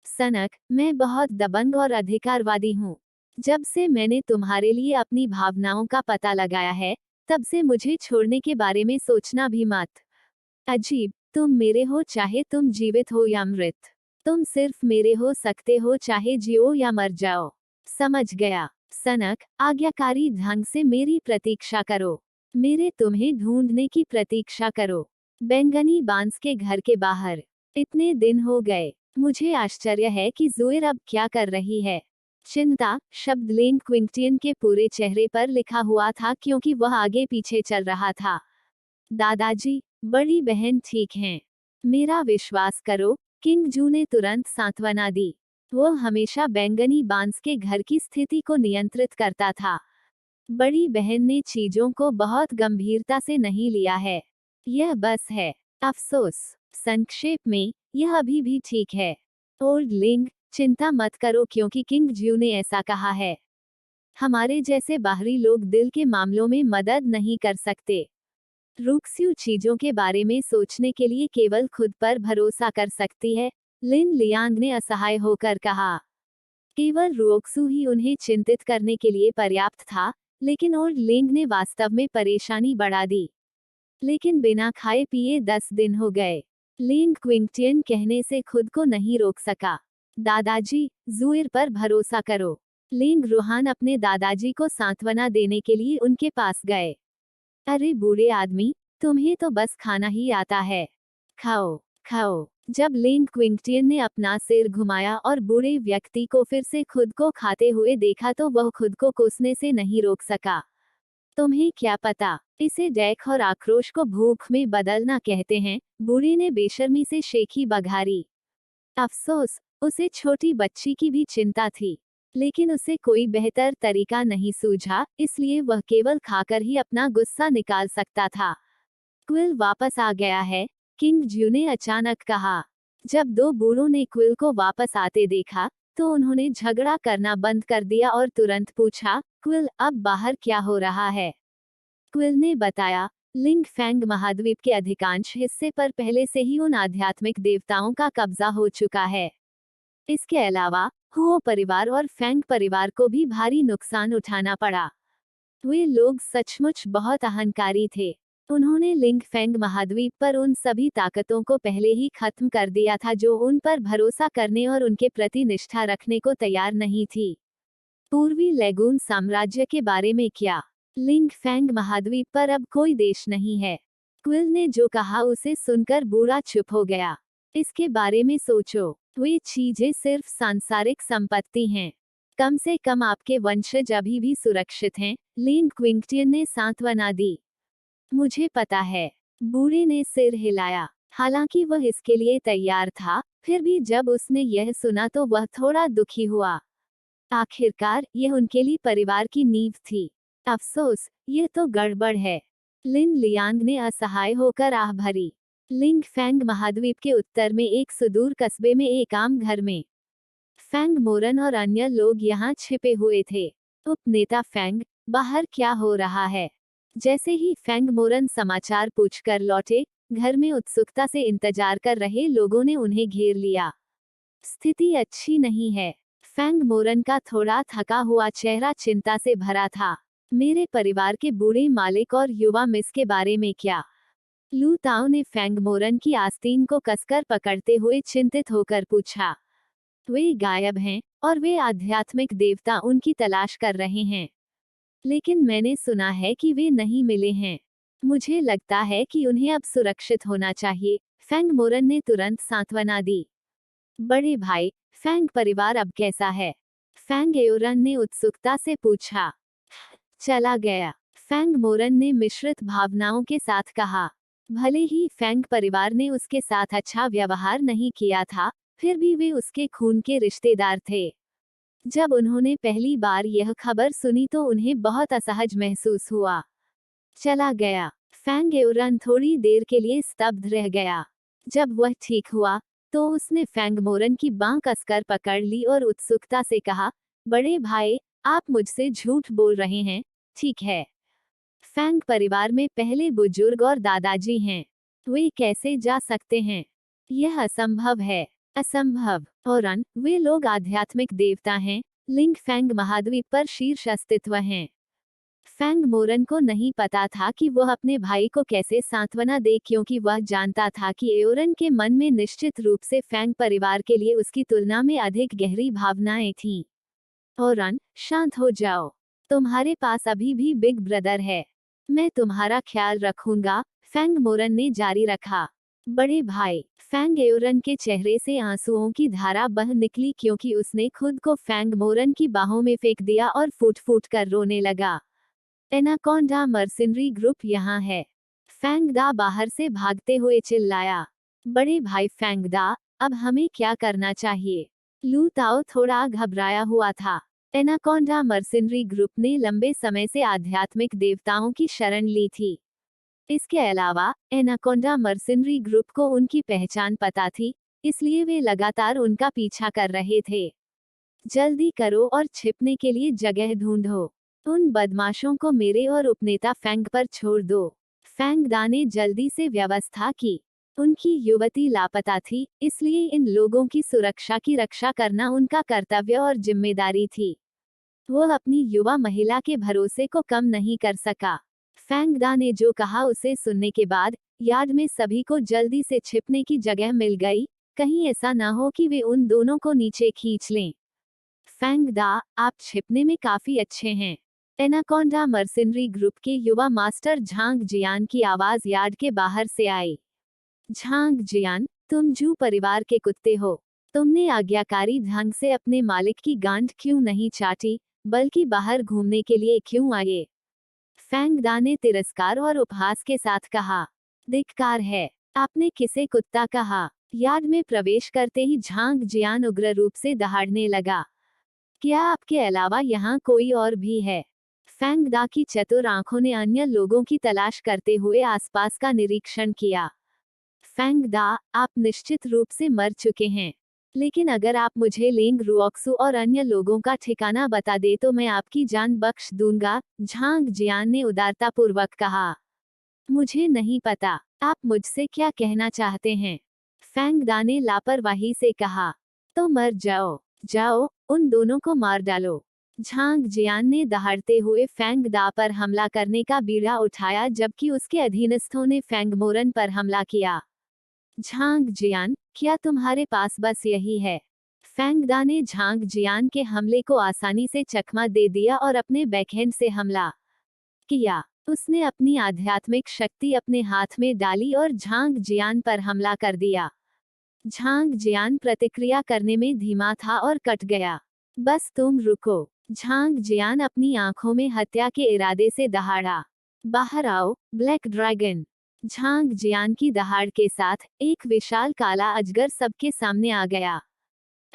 S1: सनक, मैं बहुत दबंग और अधिकारवादी हूँ। जब से मैंने तुम्हारे लिए अपनी भावनाओं का पता लगाया है, तब से मुझे छोड़ने के बारे में सोचना भी मत। अजीब, तुम मेरे हो चाहे तुम जीवित हो या मृत। तुम सिर्फ मेरे हो सकते हो चाहे जियो या मर जाओ। समझ गया। सनक, आज्ञाकारी ढंग से मेरी प्रतीक्षा करो। मेरे तुम्हें ढूंढने की प्रतीक्षा करो। बैंगनी बांस के घर के बाहर। इतने दिन हो गए। मुझे आश्चर्य है कि ज़ुएर अब क्या कर रही है। चिंता शब्द लिंग क्विंगटियन के पूरे चेहरे पर लिखा हुआ था क्योंकि वह आगे पीछे चल रहा था। दादाजी, बड़ी बहन ठीक हैं। मेरा विश्वास करो, किंग जू ने तुरंत सांत्वना दी। वो हमेशा बैंगनी बांस के घर की स्थिति को नियंत्रित करता था। बड़ी बहन ने चीजों को बहुत गंभीरता से नहीं लिया है। यह बस है। अफसोस। संक्षेप में, यह अभी भी ठीक है। ओल्ड लिंग, चिंता मत करो क्योंकि किंग ज्यू ने ऐसा कहा है। हमारे जैसे बाहरी लोग दिल के मामलों में मदद नहीं कर सकते। रुक्स्यू चीजों के बारे में सोचने के लिए केवल खुद पर भरोसा कर सकती है, लिन लियांग ने असहाय होकर कहा। केवल रुओक्सू ही उन्हें चिंतित करने के लिए पर्याप्त था, लेकिन ओल्ड लिंग ने वास्तव में परेशानी बढ़ा दी। लेकिन बिना खाए पिए 10 दिन हो गए। लिंग क्विंगटियन कहने से खुद को नहीं रोक सका। दादाजी, जुइर पर भरोसा करो। लिंग रूहान अपने दादाजी को सांत्वना देने के लिए उनके पास गए। अरे बूढ़े आदमी, तुम्हें तो बस खाना ही आता है। खाओ, खाओ। जब लिंग क्विंगटियन ने अपना सिर घुमाया और बूढ़े व्यक्ति को फिर से खुद को खाते हुए देखा तो वह खुद को कोसने से नहीं रोक सका। तुम्हें क्या पता, इसे डैक और आक्रोश को भूख में बदलना कहते हैं, बूढ़े ने बेशर्मी से शेखी बघारी। अफसोस, उसे छोटी बच्ची की भी चिंता थी, लेकिन उसे कोई बेहतर तरीका नहीं सूझा, इसलिए वह केवल खाकर ही अपना गुस्सा निकाल सकता था। क्विल वापस आ गया है, किंग ज्यू ने अचानक कहा। जब दो बूढ़ों ने क्विल को वापस आते देखा, तो उन्होंने झगड़ा करना बंद कर दिया और तुरंत पूछा, क्विल, अब बाहर क्या हो रहा है? क्विल ने बताया, लिंग फैंग महाद्वीप के अधिकांश हिस्से पर पहले से ही उन आध्यात्मिक देवताओं का कब्जा हो चुका है। इसके अलावा हुओ परिवार और फैंग परिवार को भी भारी नुकसान उठाना पड़ा। वे लोग सचमुच बहुत अहंकारी थे। उन्होंने लिंग फैंग महाद्वीप पर उन सभी ताकतों को पहले ही खत्म कर दिया था जो उन पर भरोसा करने और उनके प्रति निष्ठा रखने को तैयार नहीं थी। पूर्वी लेगून साम्राज्य के बारे में क्या? लिंग फैंग महाद्वीप पर अब कोई देश नहीं है। क्विल ने जो कहा उसे सुनकर बूढ़ा चुप हो गया। इसके बारे में सोचो, वे चीजें सिर्फ सांसारिक संपत्ति हैं। कम से कम आपके वंशज अभी भी सुरक्षित हैं, लिंग क्विंगटियन ने सांत्वना दी। मुझे पता है, बूढ़े ने सिर हिलाया। हालांकि वह इसके लिए तैयार था, फिर भी जब उसने यह सुना तो वह थोड़ा दुखी हुआ। आखिरकार यह उनके लिए परिवार की नींव थी। अफसोस, यह तो गड़बड़ है। लिन लियांग ने असहाय होकर आह भरी। लिंग फैंग महाद्वीप के उत्तर में एक सुदूर कस्बे में एक आम घर में फैंग मोरन और अन्य लोग यहाँ छिपे हुए थे। उपनेता फैंग, बाहर क्या हो रहा है? जैसे ही फैंग मोरन समाचार पूछकर लौटे, घर में उत्सुकता से इंतजार कर रहे लोगों ने उन्हें घेर लिया। स्थिति अच्छी नहीं है। फैंग मोरन का थोड़ा थका हुआ चेहरा चिंता से भरा था। मेरे परिवार के बूढ़े मालिक और युवा मिस के बारे में क्या? लू ताओ ने फैंग मोरन की आस्तीन को कसकर पकड़ते हुए चिंतित होकर पूछा। वे गायब हैं, और वे आध्यात्मिक देवता उनकी तलाश कर रहे हैं। लेकिन मैंने सुना है कि वे नहीं मिले हैं। मुझे लगता है कि उन्हें अब सुरक्षित होना चाहिए, फैंग मोरन ने तुरंत सांत्वना दी। बड़े भाई, फैंग परिवार अब कैसा है? फैंग एओरन ने उत्सुकता से पूछा। चला गया, फैंग मोरन ने मिश्रित भावनाओं के साथ कहा। भले ही फैंग परिवार ने उसके साथ अच्छा व्यवहार नहीं किया था, फिर भी वे उसके खून के रिश्तेदार थे। जब उन्होंने पहली बार यह खबर सुनी तो उन्हें बहुत असहज महसूस हुआ। चला गया, फैंग एओरन थोड़ी देर के लिए स्तब्ध रह गया। जब वह ठीक हुआ, तो उसने फैंग मोरन की बांह कसकर पकड़ ली और उत्सुकता से कहा, बड़े भाई, आप मुझसे झूठ बोल रहे हैं, ठीक है? फैंग परिवार में पहले बुजुर्ग और दादाजी हैं। वे कैसे जा सकते हैं? यह असंभव है। असंभव। औरन, वे लोग आध्यात्मिक देवता हैं, लिंग फैंग महाद्वीप पर शीर्ष अस्तित्व हैं। फैंग मोरन को नहीं पता था कि वह अपने भाई को कैसे सांत्वना दे, क्योंकि वह जानता था कि एओरन के मन में निश्चित रूप से फैंग परिवार के लिए उसकी तुलना में अधिक गहरी भावनाएं थीं। औरन, शांत हो जाओ। तुम्हारे पास अभी भी बिग ब्रदर है। मैं तुम्हारा ख्याल रखूंगा, फैंग मोरन ने जारी रखा। बड़े भाई, फैंग एओरन के चेहरे से आंसुओं की धारा बह निकली क्योंकि उसने खुद को फैंग मोरन की बाहों में फेंक दिया और फूट फूट कर रोने लगा। एनाकोंडा मर्सिनरी ग्रुप यहाँ है। फैंग दा बाहर से भागते हुए चिल्लाया। बड़े भाई फैंग दा, अब हमें क्या करना चाहिए? लू ताओ थोड़ा घबराया हुआ था। एनाकोंडा मर्सिनरी ग्रुप ने लंबे समय से आध्यात्मिक देवताओं की शरण ली थी। इसके अलावा एनाकोंडा मर्सिनरी ग्रुप को उनकी पहचान पता थी, इसलिए वे लगातार उनका पीछा कर रहे थे। जल्दी करो और छिपने के लिए जगह ढूंढो। उन बदमाशों को मेरे और उपनेता फैंग पर छोड़ दो। फैंग दा ने जल्दी से व्यवस्था की। उनकी युवती लापता थी, इसलिए इन लोगों की सुरक्षा की रक्षा करना उनका कर्तव्य और जिम्मेदारी थी। वह अपनी युवा महिला के भरोसे को कम नहीं कर सका। फैंग दा ने जो कहा उसे सुनने के बाद यार्ड में सभी को जल्दी से छिपने की जगह मिल गई, कहीं ऐसा ना हो कि वे उन दोनों को नीचे खींच लें। फैंग दा, आप छिपने में काफी अच्छे हैं। एनाकोंडा मर्सिनरी ग्रुप के युवा मास्टर झांग जियान की आवाज यार्ड के बाहर से आई। झांग जियान, तुम जू परिवार के कुत्ते हो। तुमने आज्ञाकारी ढंग से अपने मालिक की गांड क्यों नहीं चाटी, बल्कि बाहर घूमने के लिए क्यों आए? फैंग दा ने तिरस्कार और उपहास के साथ कहा। धिक्कार है, आपने किसे कुत्ता कहा? यार्ड में प्रवेश करते ही झांग जियान उग्र रूप से दहाड़ने लगा। क्या आपके अलावा यहाँ कोई और भी है? फैंग दा की चतुर आंखों ने अन्य लोगों की तलाश करते हुए आसपास का निरीक्षण किया। फैंग दा, आप निश्चित रूप से मर चुके हैं, लेकिन अगर आप मुझे लेंग रुओक्सु और अन्य लोगों का ठिकाना बता दे तो मैं आपकी जान बख्श दूंगा, झांग जियान ने उदारतापूर्वक कहा। मुझे नहीं पता, आप मुझसे क्या कहना चाहते हैं? फैंग दा ने लापरवाही से कहा। तो मर जाओ, जाओ, उन दोनों को मार डालो। झांग जियान ने दहाड़ते हुए फैंग दा पर हमला करने का बीड़ा उठाया, जबकि उसके अधीनस्थों ने फैंग मोरन पर हमला किया। झांग जियान, क्या तुम्हारे पास बस यही है? फैंग दा ने झांग जियान के हमले को आसानी से चकमा दे दिया और अपने बैकहैंड से हमला किया। उसने अपनी आध्यात्मिक शक्ति अपने हाथ में डाली और झांग जियान पर हमला कर दिया। झांग जियान प्रतिक्रिया करने में धीमा था और कट गया। बस तुम रुको। झांग जियान अपनी आंखों में हत्या के इरादे से दहाड़ा। बाहर आओ, ब्लैक ड्रैगन। झांग जियान की दहाड़ के साथ एक विशाल काला अजगर सबके सामने आ गया।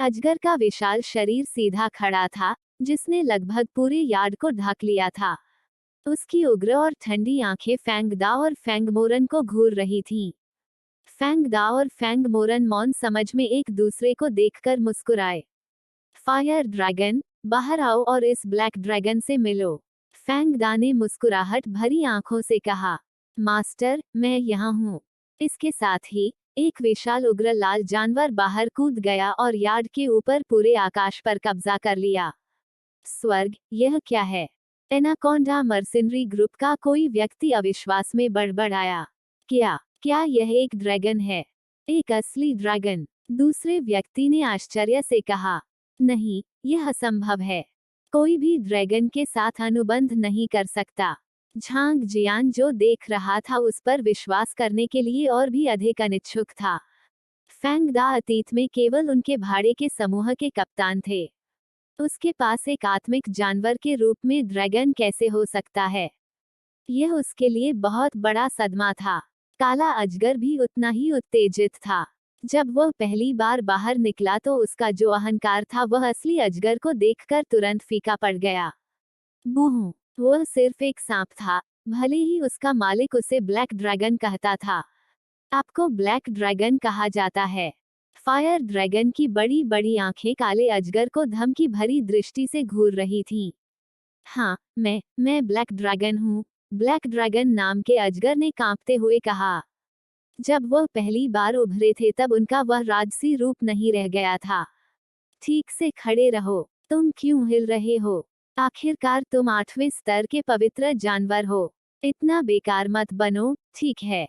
S1: अजगर का विशाल शरीर सीधा खड़ा था, जिसने लगभग पूरे यार्ड को ढक लिया था। उसकी उग्र और ठंडी आंखें फैंग दा और फैंग मोरन को घूर रही थीं। फैंग दा और फैंग मोरन मौन समझ में एक दूसरे को देखकर मुस्कुराए। फायर ड्रैगन, बाहर आओ और इस ब्लैक ड्रैगन से मिलो। फैंग दा ने मुस्कुराहट भरी आंखों से कहा। मास्टर, मैं यहाँ हूँ। इसके साथ ही एक विशाल उग्र लाल जानवर बाहर कूद गया और यार्ड के ऊपर पूरे आकाश पर कब्जा कर लिया। स्वर्ग, यह क्या है? एनाकोंडा मर्सिनरी ग्रुप का कोई व्यक्ति अविश्वास में बड़बड़ाया। क्या यह एक ड्रैगन है? एक असली ड्रैगन? दूसरे व्यक्ति ने आश्चर्य से कहा। नहीं, यह असंभव है। कोई भी ड्रैगन के साथ अनुबंध नहीं कर सकता। झांग जियान जो देख रहा था उस पर विश्वास करने के लिए और भी अधिक अनिच्छुक था। फैंग दा अतीत में केवल उनके भाड़े के समूह के कप्तान थे। उसके पास एक आत्मिक जानवर के रूप में ड्रैगन कैसे हो सकता है? यह उसके लिए बहुत बड़ा सदमा था। काला अजगर भी उतना ही उत्तेजित था। जब वह पहली बार बाहर निकला तो उसका जो अहंकार था वह असली अजगर को देखकर तुरंत फीका पड़ गया। बूह, वह सिर्फ एक सांप था, भले ही उसका मालिक उसे ब्लैक ड्रैगन कहता था। आपको ब्लैक ड्रैगन कहा जाता है। फायर ड्रैगन की बड़ी बड़ी आंखें काले अजगर को धमकी भरी दृष्टि से घूर रही थीं। हाँ, मैं ब्लैक ड्रैगन हूँ, ब्लैक ड्रैगन नाम के अजगर ने कांपते हुए कहा। जब वह पहली बार उभरे थे तब उनका वह राजसी रूप नहीं रह गया था। ठीक से खड़े रहो, तुम क्यों हिल रहे हो? आखिरकार तुम 8वें स्तर के पवित्र जानवर हो। इतना बेकार मत बनो, ठीक है?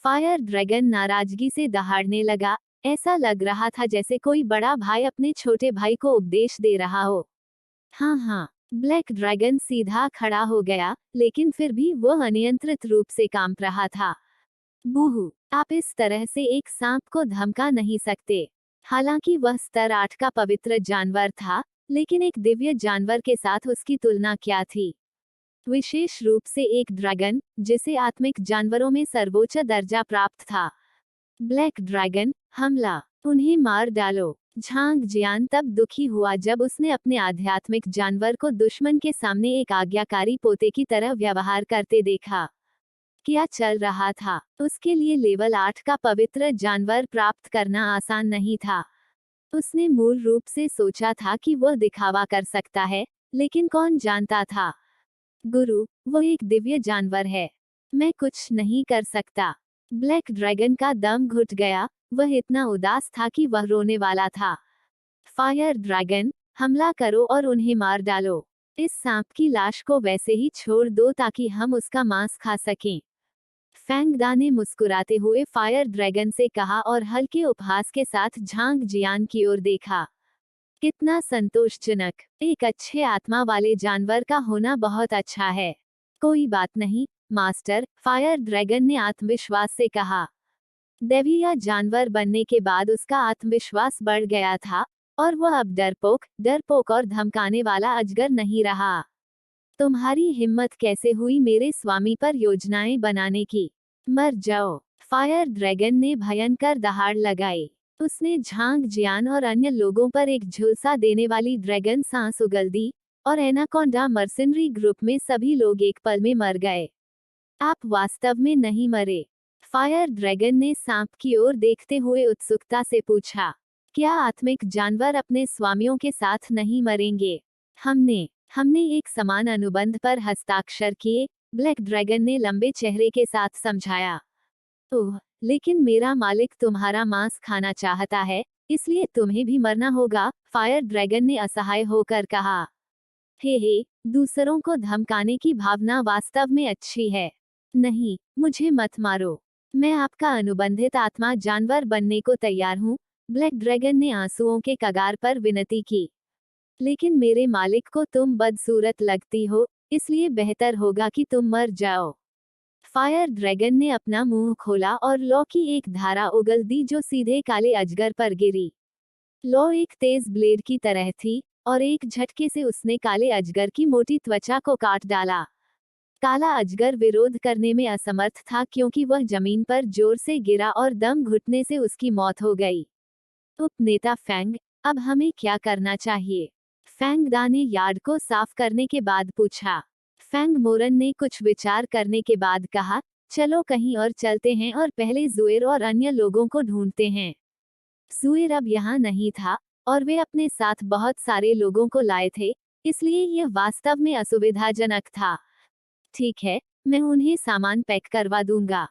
S1: फायर ड्रैगन नाराजगी से दहाड़ने लगा। ऐसा लग रहा था जैसे कोई बड़ा भाई अपने छोटे भाई को उपदेश दे रहा हो। हाँ, ब्लैक ड्रैगन सीधा खड़ा हो गया, लेकिन फिर भी वह अनियंत्रित रूप से कांप रहा था। बूहू, आप इस तरह से एक सांप को धमका नहीं सकते। हालांकि वह स्तर 8 का पवित्र जानवर था, लेकिन एक दिव्य जानवर के साथ उसकी तुलना क्या थी? विशेष रूप से एक ड्रैगन, जिसे आत्मिक जानवरों में सर्वोच्च दर्जा प्राप्त था। ब्लैक ड्रैगन, हमला, उन्हें मार डालो। झांग जियान तब दुखी हुआ जब उसने अपने आध्यात्मिक जानवर को दुश्मन के सामने एक आज्ञाकारी पोते की तरह व्यवहार करते देखा। क्या चल रहा था? उसके लिए लेवल 8 का पवित्र जानवर प्राप्त करना आसान नहीं था। उसने मूल रूप से सोचा था कि वह दिखावा कर सकता है, लेकिन कौन जानता था? गुरु, वो एक दिव्य जानवर है। मैं कुछ नहीं कर सकता। ब्लैक ड्रैगन का दम घुट गया, वह इतना उदास था कि वह रोने वाला था। फायर ड्रैगन, हमला करो और उन्हें मार डालो। इस सांप की लाश को वैसे ही छोड़ दो ताकि हम उसका मांस खा सकें। फैंगदा ने मुस्कुराते हुए फायर ड्रैगन से कहा और हल्के उपहास के साथ झांग जियान की ओर देखा। कितना संतोषजनक, एक अच्छे आत्मा वाले जानवर का होना बहुत अच्छा है। कोई बात नहीं मास्टर, फायर ड्रैगन ने आत्मविश्वास से कहा। दैवीय जानवर बनने के बाद उसका आत्मविश्वास बढ़ गया था और वह अब डरपोक और धमकाने वाला अजगर नहीं रहा। तुम्हारी हिम्मत कैसे हुई मेरे स्वामी पर योजनाएं बनाने की? मर जाओ, फायर ड्रैगन ने भयंकर दहाड़ लगाई। उसने झांग जियान और अन्य लोगों पर एक झुलसा देने वाली ड्रैगन सांस उगल दी और एनाकोंडा मर्सिनरी ग्रुप में सभी लोग एक पल में मर गए। आप वास्तव में नहीं मरे? फायर ड्रैगन ने सांप की ओर देखते हुए उत्सुकता से पूछा। क्या आत्मिक जानवर अपने स्वामियों के साथ नहीं मरेंगे? हमने एक समान अनुबंध पर हस्ताक्षर किए, ब्लैक ड्रैगन ने लंबे चेहरे के साथ समझाया। ओह, लेकिन मेरा मालिक तुम्हारा मांस खाना चाहता है, इसलिए तुम्हें भी मरना होगा, फायर ड्रैगन ने असहाय होकर कहा। हे, दूसरों को धमकाने की भावना वास्तव में अच्छी है। नहीं, मुझे मत मारो। मैं आपका अनुबंधित आत्मा जानवर बनने को तैयार हूँ, ब्लैक ड्रैगन ने आंसुओं के कगार पर विनती की। लेकिन मेरे मालिक को तुम बदसूरत लगती हो, इसलिए बेहतर होगा कि तुम मर जाओ। फायर ड्रैगन ने अपना मुंह खोला और लौ की एक धारा उगल दी जो सीधे काले अजगर पर गिरी। लौ एक तेज ब्लेड की तरह थी और एक झटके से उसने काले अजगर की मोटी त्वचा को काट डाला। काला अजगर विरोध करने में असमर्थ था क्योंकि वह जमीन पर जोर से गिरा और दम घुटने से उसकी मौत हो गई। उपनेता फैंग, अब हमें क्या करना चाहिए? फैंगदा ने यार्ड को साफ करने के बाद पूछा। फैंग मोरन ने कुछ विचार करने के बाद कहा, चलो कहीं और चलते हैं और पहले जुएर और अन्य लोगों को ढूंढते हैं। जुएर अब यहाँ नहीं था और वे अपने साथ बहुत सारे लोगों को लाए थे, इसलिए यह वास्तव में असुविधाजनक था। ठीक है, मैं उन्हें सामान पैक करवा दूंगा।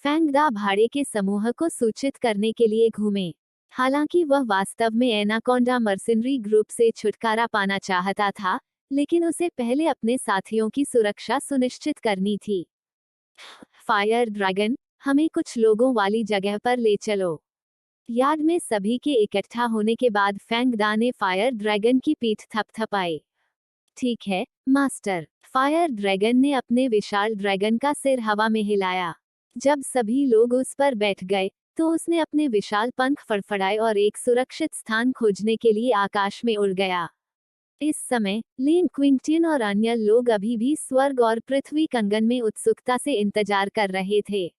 S1: फैंगदा भाड़े के समूह को सूचित करने के लिए घूमे। हालांकि वह वास्तव में एनाकोंडा मर्सिनरी ग्रुप से छुटकारा पाना चाहता था, लेकिन उसे पहले अपने साथियों की सुरक्षा सुनिश्चित करनी थी। फायर ड्रैगन, हमें कुछ लोगों वाली जगह पर ले चलो। यार्ड में सभी के इकट्ठा होने के बाद फैंगदा ने फायर ड्रैगन की पीठ थपथपाई। ठीक है मास्टर, फायर ड्रैगन ने अपने विशाल ड्रैगन का सिर हवा में हिलाया। जब सभी लोग उस पर बैठ गए तो उसने अपने विशाल पंख फड़फड़ाए और एक सुरक्षित स्थान खोजने के लिए आकाश में उड़ गया। इस समय लीन क्विंगटियन और अन्य लोग अभी भी स्वर्ग और पृथ्वी कंगन में उत्सुकता से इंतजार कर रहे थे।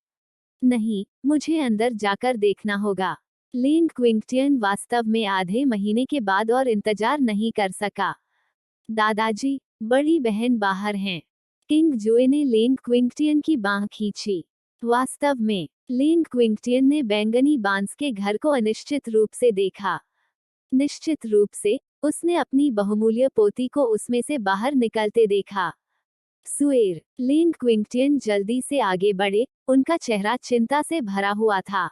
S1: नहीं, मुझे अंदर जाकर देखना होगा। लीन क्विंगटियन वास्तव में आधे महीने के बाद और इंतजार नहीं कर सका। दादाजी, बड़ी बहन बाहर हैं। किंग जुए ने लेन क्विंगटियन की बांह खींची। वास्तव में लेन क्विंगटियन ने बैंगनी बांस के घर को अनिश्चित रूप से देखा। निश्चित रूप से उसने अपनी बहुमूल्य पोती को उसमें से बाहर निकलते देखा। सुएर, लेन क्विंगटियन जल्दी से आगे बढ़े, उनका चेहरा चिंता से भरा हुआ था।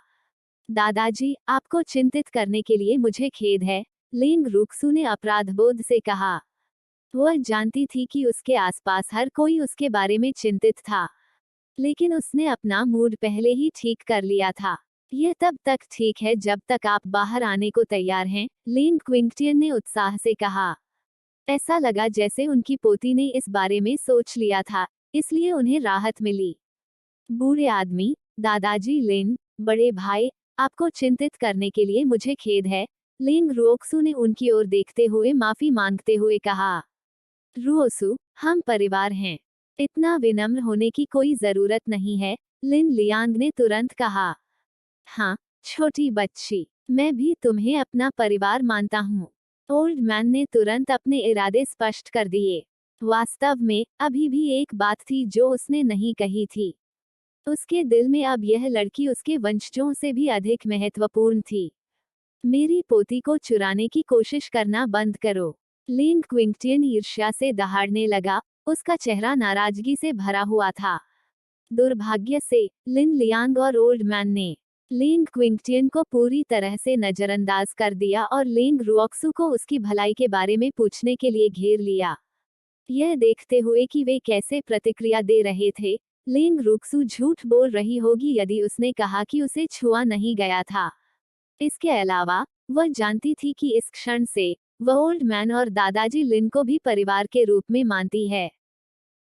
S1: दादाजी, आपको चिंतित करने के लिए मुझे खेद है, लेंग रूक्सू ने अपराधबोध से कहा। वह जानती थी कि उसके आसपास हर कोई उसके बारे में चिंतित था, लेकिन उसने अपना मूड पहले ही ठीक कर लिया था। यह तब तक ठीक है जब तक आप बाहर आने को तैयार हैं, लेन क्विंगटियन ने उत्साह से कहा। ऐसा लगा जैसे उनकी पोती ने इस बारे में सोच लिया था, इसलिए उन्हें राहत मिली। बूढ़े आदमी, दादाजी लेन, बड़े भाई, आपको चिंतित करने के लिए मुझे खेद है, लेंग रुओक्सू ने उनकी ओर देखते हुए माफी मांगते हुए कहा। रुओसू, हम परिवार हैं। इतना विनम्र होने की कोई जरूरत नहीं है, लिन लियांग ने तुरंत कहा। हाँ, छोटी बच्ची, मैं भी तुम्हें अपना परिवार मानता हूँ। ओल्ड मैन ने तुरंत अपने इरादे स्पष्ट कर दिए। वास्तव में अभी भी एक बात थी जो उसने नहीं कही थी। उसके दिल में अब यह लड़की उसके वंशजों से भी अधिक महत्वपूर्ण थी। मेरी पोती को चुराने की कोशिश करना बंद करो। लेन क्विंगटियन ईर्ष्या से दहाड़ने लगा, उसका चेहरा नाराजगी से भरा हुआ था। दुर्भाग्य से लिन लियांग और ओल्ड मैन ने लेंग क्विंगटियन को पूरी तरह से नजरअंदाज कर दिया और लेंग रुओक्सू को उसकी भलाई के बारे में पूछने के लिए घेर लिया। यह देखते हुए कि वे कैसे प्रतिक्रिया दे रहे थे, लिंग रुक्सू झूठ बोल रही होगी यदि उसने कहा कि उसे छुआ नहीं गया था। इसके अलावा वह जानती थी कि इस क्षण से वह ओल्ड मैन और दादाजी लिन को भी परिवार के रूप में मानती है।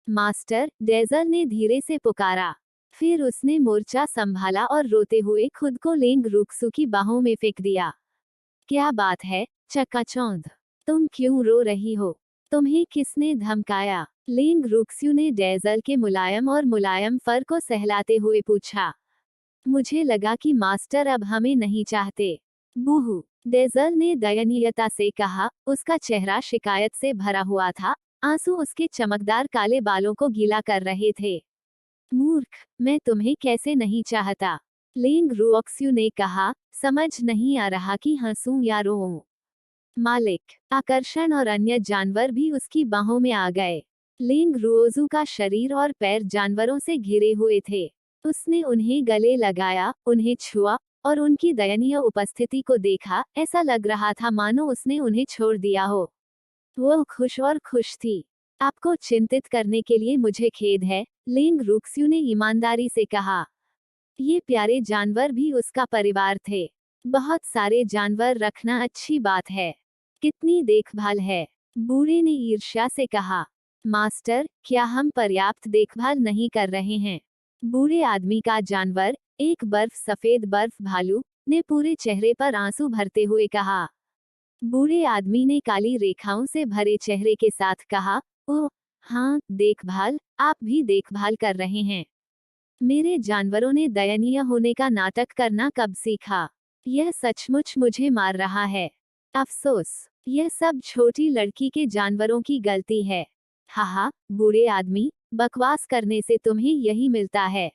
S1: मास्टर, डेजल ने धीरे से पुकारा। फिर उसने मोर्चा संभाला और रोते हुए खुद को लिंग रुक्सू की बाहों में फेंक दिया। क्या बात है, चकाचौंध? तुम क्यों रो रही हो? तुम्हें किसने धमकाया? लिंग रुक्सू ने डेजल के मुलायम फर को सहलाते हुए पूछा। मुझे लगा कि मास्टर अब हमें नहीं चाहते। बूहू, डेजल ने दयनीयता से कहा। उसका चेहरा शिकायत से भरा हुआ था, आंसू उसके चमकदार काले बालों को गीला कर रहे थे। मूर्ख, मैं तुम्हें कैसे नहीं चाहता? लिंग रुक्सू ने कहा, समझ नहीं आ रहा कि हंसूं या रोऊं। मालिक, आकर्षण और अन्य जानवर भी उसकी बाहों में आ गए। लिंग रुओजू का शरीर और पैर जानवरों से घिरे हुए थे। उसने उन्हें गले लगाया, उन्हें छुआ और उनकी दयनीय उपस्थिति को देखा। ऐसा लग रहा था मानो उसने उन्हें छोड़ दिया हो। वो खुश थी। आपको चिंतित करने के लिए मुझे खेद है, लिंग रुक्सू ने ईमानदारी से कहा। ये प्यारे जानवर भी उसका परिवार थे। बहुत सारे जानवर रखना अच्छी बात है। कितनी देखभाल है? बूढ़े ने ईर्ष्या से कहा। मास्टर, क्या हम पर्याप्त देखभाल नहीं कर रहे हैं? बूढ़े आदमी का जानवर, एक सफेद बर्फ भालू, ने पूरे चेहरे पर आंसू भरते हुए कहा। बूढ़े आदमी ने काली रेखाओं से भरे चेहरे के साथ कहा, ओह हाँ, देखभाल, आप भी देखभाल कर रहे हैं। मेरे जानवरों ने दयनीय होने का नाटक करना कब सीखा? यह सचमुच मुझे मार रहा है। अफसोस, यह सब छोटी लड़की के जानवरों की गलती है। हाहा, बूढ़े आदमी, बकवास करने से तुम्हें यही मिलता है।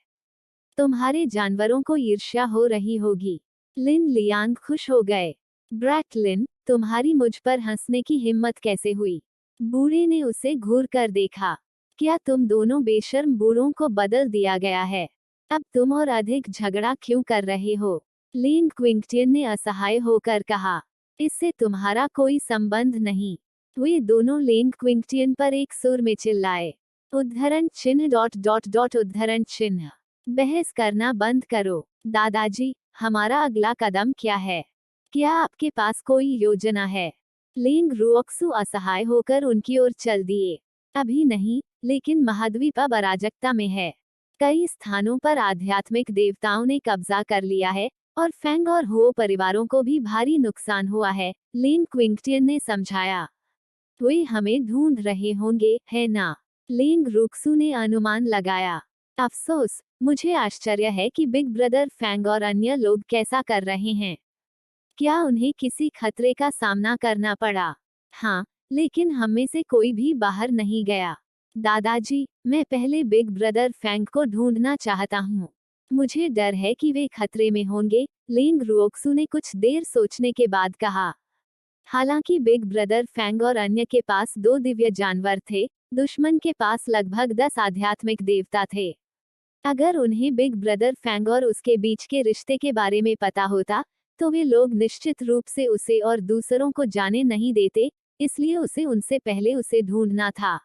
S1: तुम्हारे जानवरों को ईर्ष्या हो रही होगी। लिन लियांग खुश हो गए। ब्रैट लिन, तुम्हारी मुझ पर हंसने की हिम्मत कैसे हुई? बूढ़े ने उसे घूर कर देखा। क्या तुम दोनों बेशर्म बूढ़ों को बदल दिया गया है? अब तुम और अधिक झगड़ा क्यों कर रहे हो? लिंग क्विंगटियन ने असहाय होकर कहा। इससे तुम्हारा कोई संबंध नहीं। वे दोनों लिंग क्विंगटियन पर एक सुर में चिल्लाए। उद्धरण चिन्ह उद्धरण चिन्ह। बहस करना बंद करो। दादाजी, हमारा अगला कदम क्या है? क्या आपके पास कोई योजना है? लिंग रुओक्सू असहाय होकर उनकी ओर चल दिए। अभी नहीं, लेकिन महाद्वीप अब अराजकता में है। कई स्थानों पर आध्यात्मिक देवताओं ने कब्जा कर लिया है और फेंग और हो परिवारों को भी भारी नुकसान हुआ है, लिंग क्विंगटियन ने समझाया। वे हमें ढूंढ रहे होंगे, है ना? लिंग रुक्सू ने अनुमान लगाया। अफसोस, मुझे आश्चर्य है कि बिग ब्रदर फेंग और अन्य लोग कैसा कर रहे हैं। क्या उन्हें किसी खतरे का सामना करना पड़ा? हाँ, लेकिन हम में से कोई भी बाहर नहीं गया। दादाजी, मैं पहले बिग ब्रदर फेंग को ढूंढना चाहता हूँ। मुझे डर है कि वे खतरे में होंगे, लिंग रुओक्सू ने कुछ देर सोचने के बाद कहा। हालांकि बिग ब्रदर फेंग और अन्य के पास 2 दिव्य जानवर थे, दुश्मन के पास लगभग 10 आध्यात्मिक देवता थे। अगर उन्हें बिग ब्रदर फेंग और उसके बीच के रिश्ते के बारे में पता होता, तो वे लोग निश्चित रूप से उसे और दूसरों को जाने नहीं देते, इसलिए उसे उनसे पहले उसे ढूंढना था।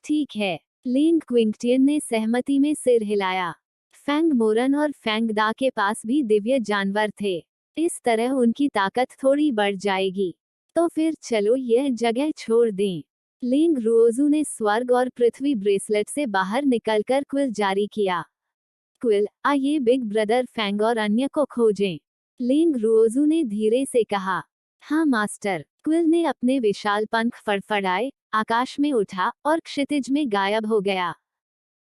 S1: ठीक है, लिंग क्विंगटियन ने सहमति में सिर हिलाया। फेंग मोरन और फेंग दा के पास भी दिव्य जानवर थे। इस तरह उनकी ताकत थोड़ी बढ़ जाएगी। तो फिर चलो यह जगह छोड़ दें। लिंग रुओजू ने स्वर्ग और पृथ्वी ब्रेसलेट से बाहर निकलकर क्विल जारी किया। क्विल, आइए बिग ब्रदर फेंग और अन्य को खोजें। लिंग रुओजू ने धीरे से कहा। हाँ मास्टर। क्विल ने अपने विशाल पंख फड़फड़ाए, आकाश में उठा और क्षितिज में गायब हो गया।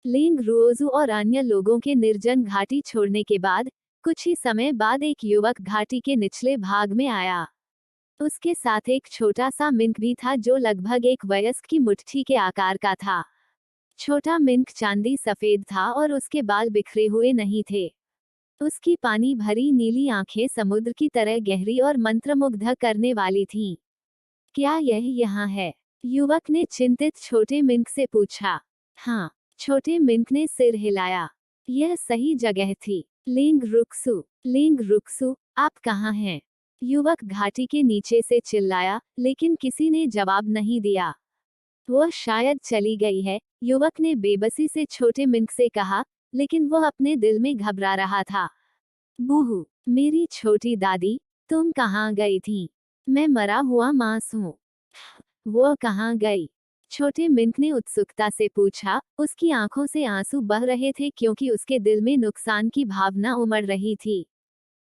S1: लिंग रुओजू और अन्य लोगों के निर्जन घाटी छोड़ने के बाद कुछ ही समय बाद एक युवक घाटी के निचले भाग में आया। उसके साथ एक छोटा सा मिंक भी था जो लगभग एक वयस्क की मुट्ठी के आकार का था। छोटा मिंक चांदी सफेद था और उसके बाल बिखरे हुए नहीं थे। उसकी पानी भरी नीली आंखें समुद्र की तरह गहरी और मंत्रमुग्ध करने वाली थीं। क्या यह यहाँ है? युवक ने चिंतित छोटे मिंक से पूछा। हाँ, छोटे मिंक ने सिर हिलाया। यह सही जगह थी। लिंग रुक्सू, आप कहाँ हैं? युवक घाटी के नीचे से चिल्लाया, लेकिन किसी ने जवाब नहीं दिया। वह शायद चली गई है, युवक ने बेबसी से छोटे मिंक से कहा, लेकिन वह अपने दिल में घबरा रहा था। बूहू, मेरी छोटी दादी, तुम कहाँ गई थी? मैं मरा हुआ मांस हूँ। वो कहाँ गई? छोटे मिंक ने उत्सुकता से पूछा। उसकी आंखों से आंसू बह रहे थे क्योंकि उसके दिल में नुकसान की भावना उमड़ रही थी।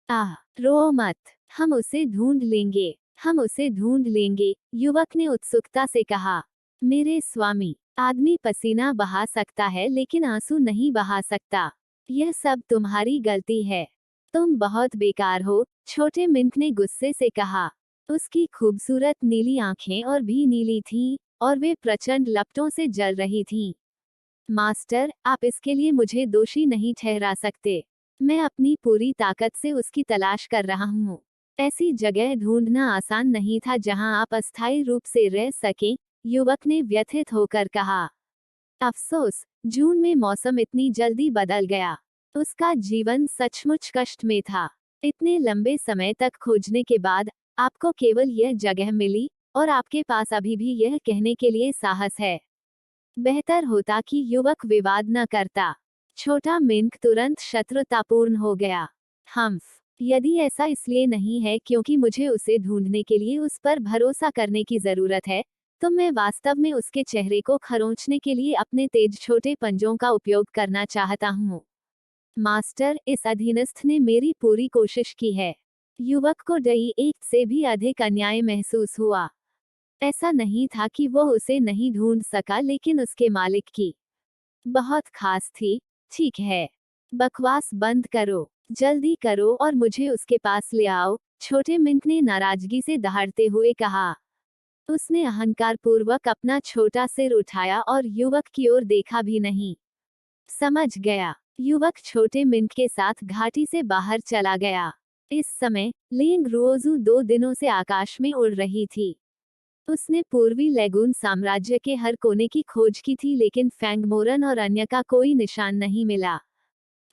S1: आह, रो मत, हम उसे ढूंढ लेंगे, हम उसे ढूंढ लेंगे, युवक ने उत्सुकता से कहा। मेरे स्वामी, आदमी पसीना बहा सकता है लेकिन आंसू नहीं बहा सकता। यह सब तुम्हारी गलती है। तुम बहुत बेकार हो, छोटे मिंक ने गुस्से से कहा। उसकी खूबसूरत नीली आंखें और भी नीली थीं, और वे प्रचंड लपटों से जल रही थीं। मास्टर, आप इसके लिए मुझे दोषी नहीं ठहरा सकते। मैं अपनी पूरी ताकत से उसकी तलाश कर रहा हूँ। ऐसी जगह ढूंढना आसान नहीं था जहां आप अस्थायी रूप से रह सकें, युवक ने व्यथित होकर कहा। अफसोस, जून में मौसम इतनी जल्दी बदल गया। उसका जीवन सचमुच कष्ट में था। इतने लंबे समय तक खोजने के बाद आपको केवल यह जगह मिली, और आपके पास अभी भी यह कहने के लिए साहस है। बेहतर होता कि युवक विवाद न करता। छोटा मिंक तुरंत शत्रुतापूर्ण हो गया। हम्फ, यदि ऐसा इसलिए नहीं है क्योंकि मुझे उसे ढूंढने के लिए उस पर भरोसा करने की जरूरत है, तो मैं वास्तव में उसके चेहरे को खरोंचने के लिए अपने तेज छोटे पंजों का उपयोग करना चाहता हूँ। मास्टर, इस अधीनस्थ ने मेरी पूरी कोशिश की है। युवक को डई एक से भी अधिक अन्याय महसूस हुआ। ऐसा नहीं था कि वह उसे नहीं ढूंढ सका, लेकिन उसके मालिक की बहुत खास थी। ठीक है, बकवास बंद करो, जल्दी करो और मुझे उसके पास ले आओ, छोटे मिंक ने नाराजगी से दहाड़ते हुए कहा। उसने अहंकारपूर्वक अपना छोटा सिर उठाया और युवक की ओर देखा भी नहीं। समझ गया, युवक छोटे मिंक के साथ घाटी से बाहर चला गया। इस समय लिंग रुओजू 2 दिनों से आकाश में उड़ रही थी। उसने पूर्वी लेगून साम्राज्य के हर कोने की खोज की थी, लेकिन फैंगमोरन और अन्य का कोई निशान नहीं मिला।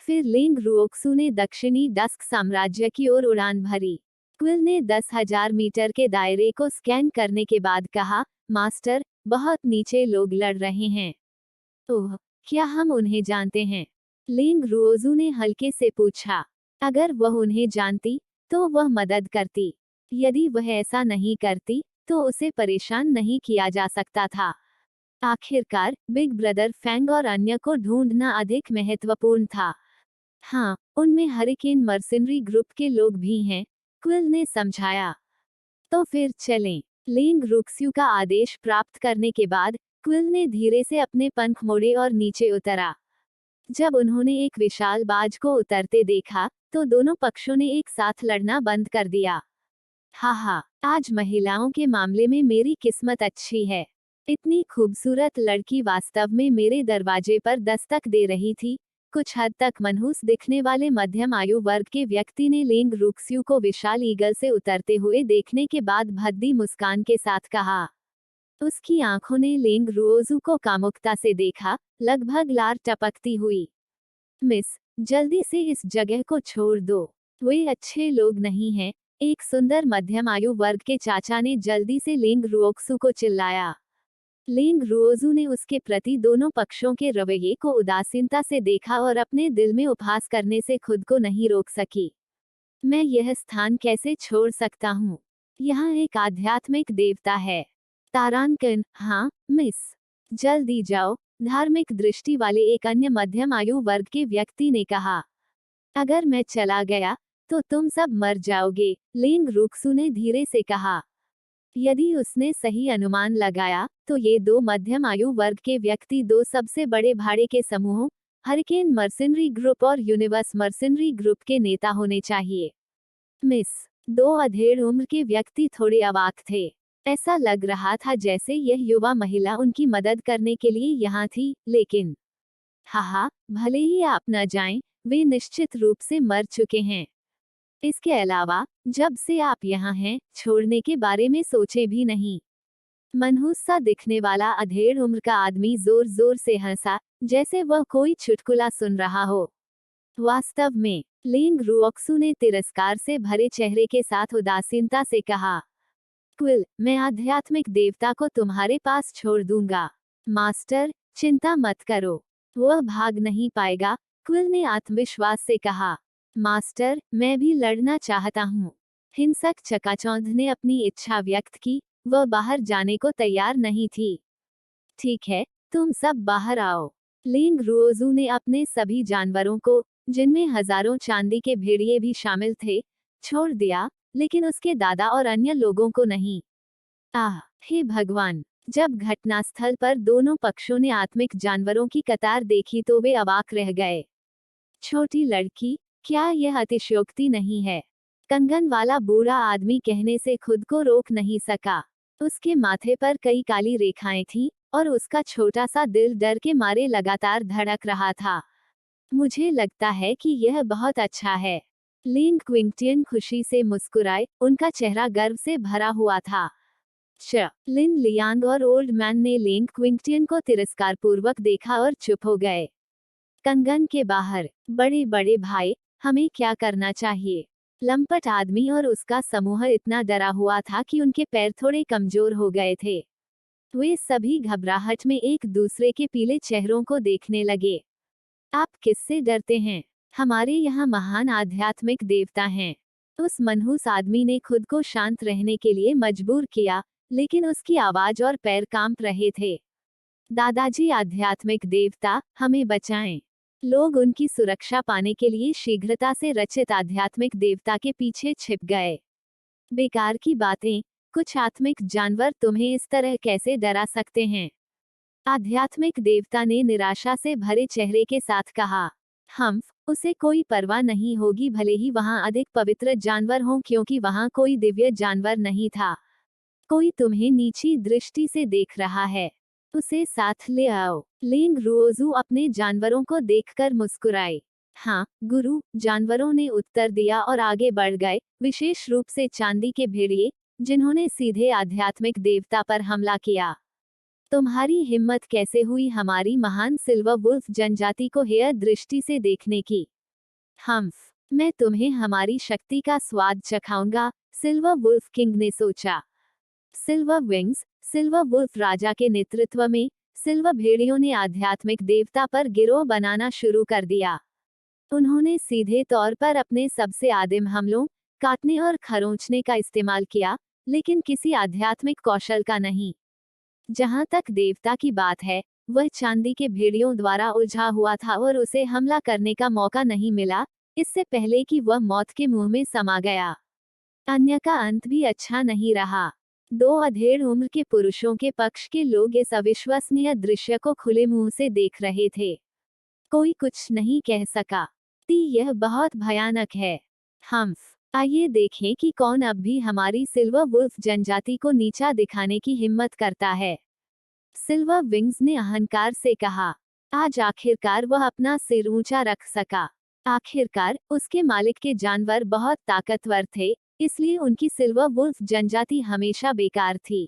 S1: फिर लिंग रुओक्सू ने दक्षिणी डस्क साम्राज्य की ओर उड़ान भरी। क्विल ने 10,000 मीटर के दायरे को स्कैन करने के बाद कहा, मास्टर, बहुत नीचे लोग लड़ रहे हैं। ओह, क्या हम उन्हें जानते हैं? लिंग रुओजू ने हल्के से पूछा। अगर वह उन्हें जानती, तो वह मदद करती। यदि वह ऐसा नहीं करती, तो उसे परेशान नहीं किया जा सकता था। आखिरकार बिग ब्रदर फैंग और अन्य को ढूंढना अधिक महत्वपूर्ण था। हाँ, उनमें हरिकेन मर्सिनरी ग्रुप के लोग भी हैं, क्विल ने समझाया। तो फिर चलें। लिंग रुक्स्यू का आदेश प्राप्त करने के बाद क्विल ने धीरे से अपने पंख मोड़े और नीचे उतरा। जब उन्होंने एक विशाल बाज को उतरते देखा, तो दोनों पक्षों ने एक साथ लड़ना बंद कर दिया। हाहा, आज महिलाओं के मामले में मेरी किस्मत अच्छी है। इतनी खूबसूरत लड़की वास्तव में मेरे दरवाजे पर दस्तक दे रही थी। कुछ हद तक मनहूस दिखने वाले मध्यम आयु वर्ग के व्यक्ति ने लिंग रुक्स्यू को विशाल ईगल से उतरते हुए देखने के बाद भद्दी मुस्कान के साथ कहा। उसकी आंखों ने लिंग रुओजू को कामुकता से देखा, लगभग लार टपकती हुई। मिस, जल्दी से इस जगह को छोड़ दो। वे अच्छे लोग नहीं हैं, एक सुंदर मध्यम आयु वर्ग के चाचा ने जल्दी से लिंग रुओक्सू को चिल्लाया। लिंग रुओजू ने उसके प्रति दोनों पक्षों के रवैये को उदासीनता से देखा और अपने दिल में उपहास करने से खुद को नहीं रोक सकी। मैं यह स्थान कैसे छोड़ सकता हूँ? यहाँ एक आध्यात्मिक देवता है। तारांकन, हाँ, मिस। जल्दी जाओ, धार्मिक दृष्टि वाले एक अन्य मध्यम आयु वर्ग के व्यक्ति ने कहा। अगर मैं चला गया, तो तुम सब मर जाओगे, लिंग रुक्सू ने धीरे से कहा। यदि उसने सही अनुमान लगाया, तो ये 2 मध्यम आयु वर्ग के व्यक्ति 2 सबसे बड़े भाड़े के समूहों, हरिकेन मर्सिनरी ग्रुप और यूनिवर्स मर्सिनरी ग्रुप के नेता होने चाहिए। मिस, 2 अधेड़ उम्र के व्यक्ति थोड़े अवाक थे। ऐसा लग रहा था जैसे यह युवा महिला उनकी मदद करने के लिए यहाँ थी, लेकिन हाहा, भले ही आप न जाएं, वे निश्चित रूप से मर चुके हैं। इसके अलावा, जब से आप यहाँ हैं, छोड़ने के बारे में सोचे भी नहीं। मनहूस सा दिखने वाला अधेड़ उम्र का आदमी जोर जोर से हंसा, जैसे वह कोई चुटकुला सुन रहा हो। वास्तव में, लिंग रुओक्सू ने तिरस्कार से भरे चेहरे के साथ उदासीनता से कहा। क्विल, मैं आध्यात्मिक देवता को तुम्हारे पास छोड़ दूंगा। मास्टर, चिंता मत करो, वह भाग नहीं पाएगा, क्विल ने आत्मविश्वास से कहा। मास्टर, मैं भी लड़ना चाहता हूँ। हिंसक चकाचौंध ने अपनी इच्छा व्यक्त की, वह बाहर जाने को तैयार नहीं थी। ठीक है, तुम सब बाहर आओ। लिंग रुओजू ने अपने सभी जानवरों को, जिनमें हजारों चांदी के भेड़िए भी शामिल थे, छोड़ दिया, लेकिन उसके दादा और अन्य लोगों को नहीं। आह, हे भगवान! जब घटनास्थल पर दोनों पक्षों ने आत्मिक जानवरों की कतार देखी तो वे अवाक रह गए। छोटी लड़की, क्या यह अतिशयोक्ति नहीं है? कंगन वाला बूढ़ा आदमी कहने से खुद को रोक नहीं सका। उसके माथे पर कई काली रेखाएं थीं, और उसका छोटा सा दिल डर के मारे लगातार धड़क रहा था। मुझे लगता है कि यह बहुत अच्छा है। लिंग क्विंगटियन खुशी से मुस्कुराए, उनका चेहरा गर्व से भरा हुआ था। लिन लियांग और ओल्ड मैन ने लिंग क्विंगटियन को तिरस्कारपूर्वक देखा और चुप हो गए। कंगन के बाहर, बड़े बड़े भाई, हमें क्या करना चाहिए? लंपट आदमी और उसका समूह इतना डरा हुआ था कि उनके पैर थोड़े कमजोर हो गए थे। वे सभी घबराहट में एक दूसरे के पीले चेहरों को देखने लगे। आप किससे डरते हैं? हमारे यहाँ महान आध्यात्मिक देवता हैं। उस मनहूस आदमी ने खुद को शांत रहने के लिए मजबूर किया, लेकिन उसकी आवाज और पैर कांप रहे थे। दादाजी आध्यात्मिक देवता, हमें बचाएं। लोग उनकी सुरक्षा पाने के लिए शीघ्रता से रचित आध्यात्मिक देवता के पीछे छिप गए। बेकार की बातें, कुछ आत्मिक जानवर तुम्हें इस तरह कैसे डरा सकते हैं? आध्यात्मिक देवता ने निराशा से भरे चेहरे के साथ कहा। उसे कोई परवाह नहीं होगी भले ही वहां अधिक पवित्र जानवर हों, क्योंकि वहां कोई दिव्य जानवर नहीं था। कोई तुम्हें नीची दृष्टि से देख रहा है। उसे साथ ले आओ। लिंग रुओजू अपने जानवरों को देखकर मुस्कुराए। हाँ, गुरु, जानवरों ने उत्तर दिया और आगे बढ़ गए, विशेष रूप से चांदी के भेड़िए, जिन्होंने सीधे आध्यात्मिक देवता पर हमला किया। तुम्हारी हिम्मत कैसे हुई हमारी महान सिल्वर वुल्फ जनजाति को हेय दृष्टि से देखने की? मैं तुम्हें हमारी शक्ति का स्वाद चखाऊंगा, सिल्वर वुल्फ किंग ने सोचा। सिल्वर विंग्स, सिल्वर वुल्फ राजा के नेतृत्व में, सिल्वर भेड़ियों ने आध्यात्मिक देवता पर गिरोह बनाना शुरू कर दिया। उन्होंने सीधे तौर पर अपने सबसे आदिम हमलों, काटने और खरोंचने का इस्तेमाल किया, लेकिन किसी आध्यात्मिक कौशल का नहीं। जहां तक देवता की बात है, वह चांदी के भेड़ियों द्वारा उलझा हुआ था और उसे हमला करने का मौका नहीं मिला, इससे पहले कि वह मौत के मुंह में समा गया। अन्य का अंत भी अच्छा नहीं रहा। 2 अधेड़ उम्र के पुरुषों के पक्ष के लोग इस अविश्वसनीय दृश्य को खुले मुंह से देख रहे थे। कोई कुछ नहीं कह सका। यह बहुत भयानक है। आइए देखें कि कौन अब भी हमारी सिल्वर वुल्फ जनजाति को नीचा दिखाने की हिम्मत करता है। सिल्वर विंग्स ने अहंकार से कहा। आज आखिरकार वह अपना सिर ऊंचा रख सका। आखिरकार, उसके मालिक के जानवर बहुत ताकतवर थे, इसलिए उनकी सिल्वर वुल्फ जनजाति हमेशा बेकार थी।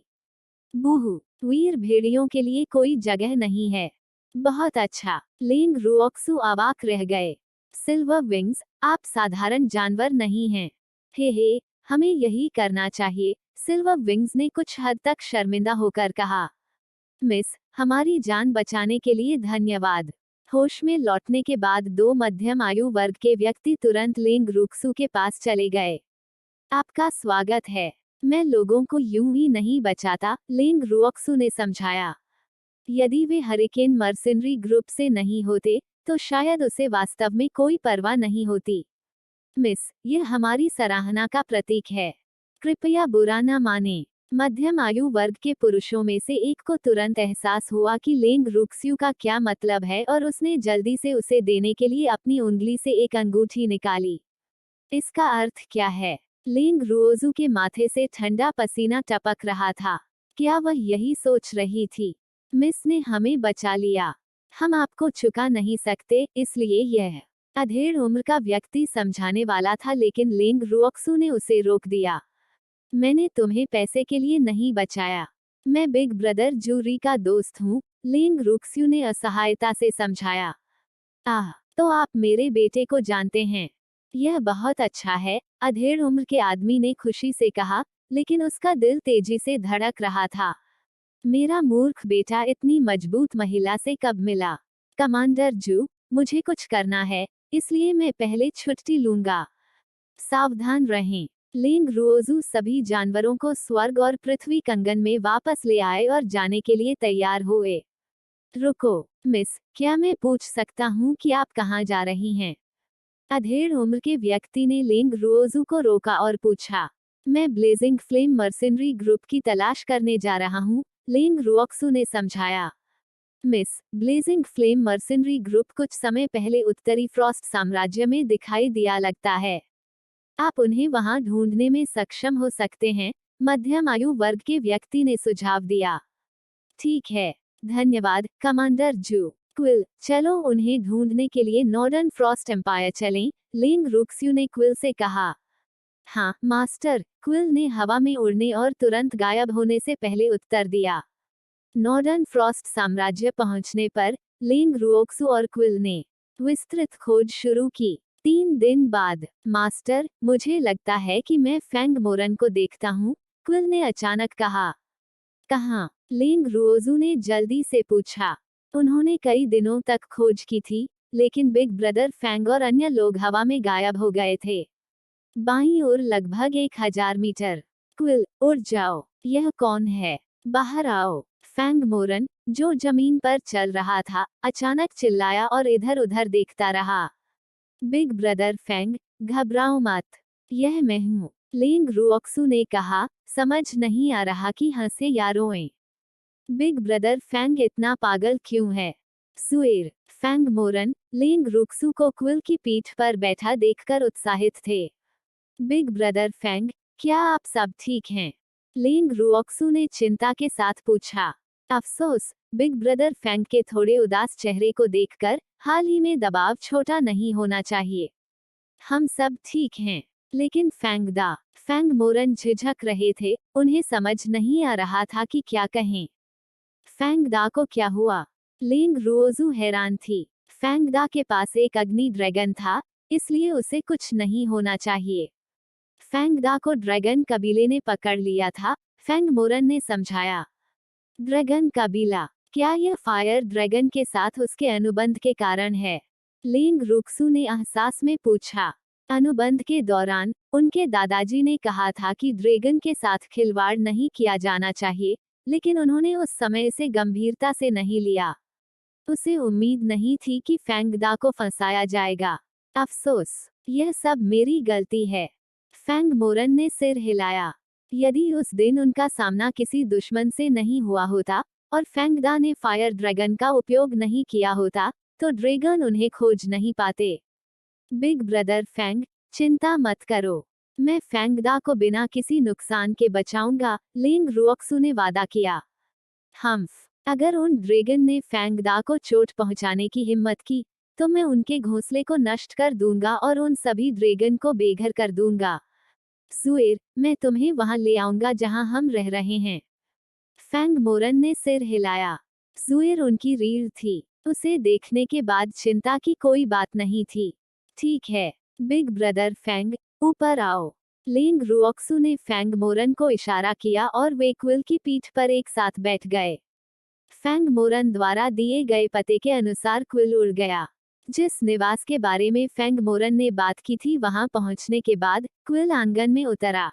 S1: बूहू, वीर भेड़ियों के लिए कोई जगह नहीं है। बहुत अच्छा। लिंग रुओक्सू अवाक रह गए। सिल्वर विंग्स, आप साधारण जानवर नहीं हैं। हे, हमें यही करना चाहिए, सिल्वर विंग्स ने कुछ हद तक शर्मिंदा होकर कहा। मिस, हमारी जान बचाने के लिए धन्यवाद। होश में लौटने के बाद 2 मध्यम आयु वर्ग के व्यक्ति तुरंत लिंग रुक्सू के पास चले गए। आपका स्वागत है। मैं लोगों को यूं ही नहीं बचाता, लिंग रुओक्सू ने समझाया। यदि वे हरिकेन मर्सिनरी ग्रुप से नहीं होते, तो शायद उसे वास्तव में कोई परवाह नहीं होती। मिस, यह हमारी सराहना का प्रतीक है। कृपया बुरा न माने। मध्यम आयु वर्ग के पुरुषों में से एक को तुरंत एहसास हुआ कि लिंग रुक्स्यू का क्या मतलब है और उसने जल्दी से उसे देने के लिए अपनी उंगली से एक अंगूठी निकाली। इसका अर्थ क्या है? लिंग रुओजू के माथे से ठंडा पसीना टपक रहा था। क्या वह यही सोच रही थी? मिस ने हमें बचा लिया। हम आपको चुका नहीं सकते, इसलिए यह अधेड़ उम्र का व्यक्ति समझाने वाला था, लेकिन लिंग रुओक्सू ने उसे रोक दिया। मैंने तुम्हें पैसे के लिए नहीं बचाया। मैं बिग ब्रदर जूरी का दोस्त हूँ, लिंग रुक्स्यू ने असहायता से समझाया। तो आप मेरे बेटे को जानते हैं। यह बहुत अच्छा है, अधेड़ उम्र के आदमी ने खुशी से कहा, लेकिन उसका दिल तेजी से धड़क रहा था। मेरा मूर्ख बेटा इतनी मजबूत महिला से कब मिला? कमांडर जू, मुझे कुछ करना है, इसलिए मैं पहले छुट्टी लूंगा। सावधान रहें। लेंग रुओजू सभी जानवरों को स्वर्ग और पृथ्वी कंगन में वापस ले आए और जाने के लिए तैयार हुए। रुको, मिस, क्या मैं पूछ सकता हूँ कि आप कहाँ जा रही हैं? अधेड़ उम्र के व्यक्ति ने लेंग रुओजू को रोका और पूछा। मैं ब्लेजिंग फ्लेम मर्सिनरी ग्रुप की तलाश करने जा रहा हूँ, लेंग रुओक्सू ने समझाया। Miss, blazing flame mercenary group कुछ समय पहले उत्तरी फ्रॉस्ट साम्राज्य में दिखाई दिया लगता है। आप उन्हें वहां ढूंढने में सक्षम हो सकते हैं, मध्यम आयु वर्ग के व्यक्ति ने सुझाव दिया। ठीक है, धन्यवाद, कमांडर जू। क्विल, चलो उन्हें ढूंढने के लिए नॉर्दर्न फ्रॉस्ट एम्पायर चलें, लेंग रुक्स्यू ने क्विल से कहा। हाँ, मास्टर, क्विल ने हवा में उड़ने और तुरंत गायब होने से पहले उत्तर दिया। नॉर्दर्न फ्रॉस्ट साम्राज्य पहुंचने पर लेंग रुओक्सू और क्विल ने विस्तृत खोज शुरू की। 3 दिन बाद, मास्टर, मुझे लगता है कि मैं फैंग मोरन को देखता हूँ, क्विल ने अचानक कहा। कहाँ? लेंग रुओजू ने जल्दी से पूछा। उन्होंने कई दिनों तक खोज की थी, लेकिन बिग ब्रदर फैंग और अन्य लोग हवा में गायब हो गए थे। बाईं ओर लगभग 1000 मीटर। क्विल, उड़ जाओ। यह कौन है? बाहर आओ। फैंग मोरन, जो जमीन पर चल रहा था, अचानक चिल्लाया और इधर उधर देखता रहा। बिग ब्रदर फैंग, घबराओ मत, यह मैं हूँ, लेंग रुओक्सू ने कहा, समझ नहीं आ रहा कि हंसे या रोएं। बिग ब्रदर फैंग इतना पागल क्यों है? सुएर, फैंग मोरन, लेंग रुक्सू को क्विल की पीठ पर बैठा देखकर उत्साहित थे। बिग ब्रदर फैंग, क्या आप सब ठीक हैं? लेंग रुओक्सू ने चिंता के साथ पूछा। अफसोस, बिग ब्रदर फैंग के थोड़े उदास चेहरे को देखकर, हाल ही में दबाव छोटा नहीं होना चाहिए। हम सब ठीक हैं, लेकिन फैंग मोरन झिझक रहे थे, उन्हें समझ नहीं आ रहा था कि क्या कहें। फैंग दा को क्या हुआ? लेंग रुओजू हैरान थी। फैंग दा के पास एक अग्नि ड्रैगन था, इसलिए उसे कुछ नहीं होना चाहिए। फैंग दा को ड्रैगन कबीले ने पकड़ लिया था, फैंग मोरन ने समझाया। ड्रैगन कबीला, क्या यह फायर ड्रैगन के साथ उसके अनुबंध के कारण है? लेंग रुक्सू ने एहसास में पूछा। अनुबंध के दौरान, उनके दादाजी ने कहा था कि ड्रैगन के साथ खिलवाड़ नहीं किया जाना चाहिए, लेकिन उन्होंने उस समय इसे गंभीरता से नहीं लिया। उसे उम्मीद नहीं थी कि फैंग दा को फंसाया जाएगा। अफसोस, यह सब मेरी गलती है। फैंग मोरन ने सिर हिलाया। यदि उस दिन उनका सामना किसी दुश्मन से नहीं हुआ होता, और फैंग दा ने फायर ड्रैगन का उपयोग नहीं किया होता, तो ड्रैगन उन्हें खोज नहीं पाते। बिग ब्रदर फैंग, चिंता मत करो, मैं फैंग दा को बिना किसी नुकसान के बचाऊंगा, लेंग रुओक्सू ने वादा किया। हम्फ, अगर उन ड्रैगन ने फैंग दा को चोट पहुंचाने की हिम्मत की, तो मैं उनके घोंसले को नष्ट कर दूंगा और उन सभी ड्रैगन को बेघर कर दूंगा। सुएर, मैं तुम्हें वहां ले आऊंगा जहां हम रह रहे हैं। फैंग मोरन ने सिर हिलाया। सुएर उनकी रीढ़ थी। उसे देखने के बाद चिंता की कोई बात नहीं थी। ठीक है, बिग ब्रदर फैंग, ऊपर आओ। लेंग रुओक्सू ने फैंग मोरन को इशारा किया और वे क्विल की पीठ पर एक साथ बैठ गए। फैंग मोरन द्वारा दिए गए पते के अनुसार क्विल उड़ गया। जिस निवास के बारे में फैंग मोरन ने बात की थी वहां पहुंचने के बाद, क्विल आंगन में उतरा।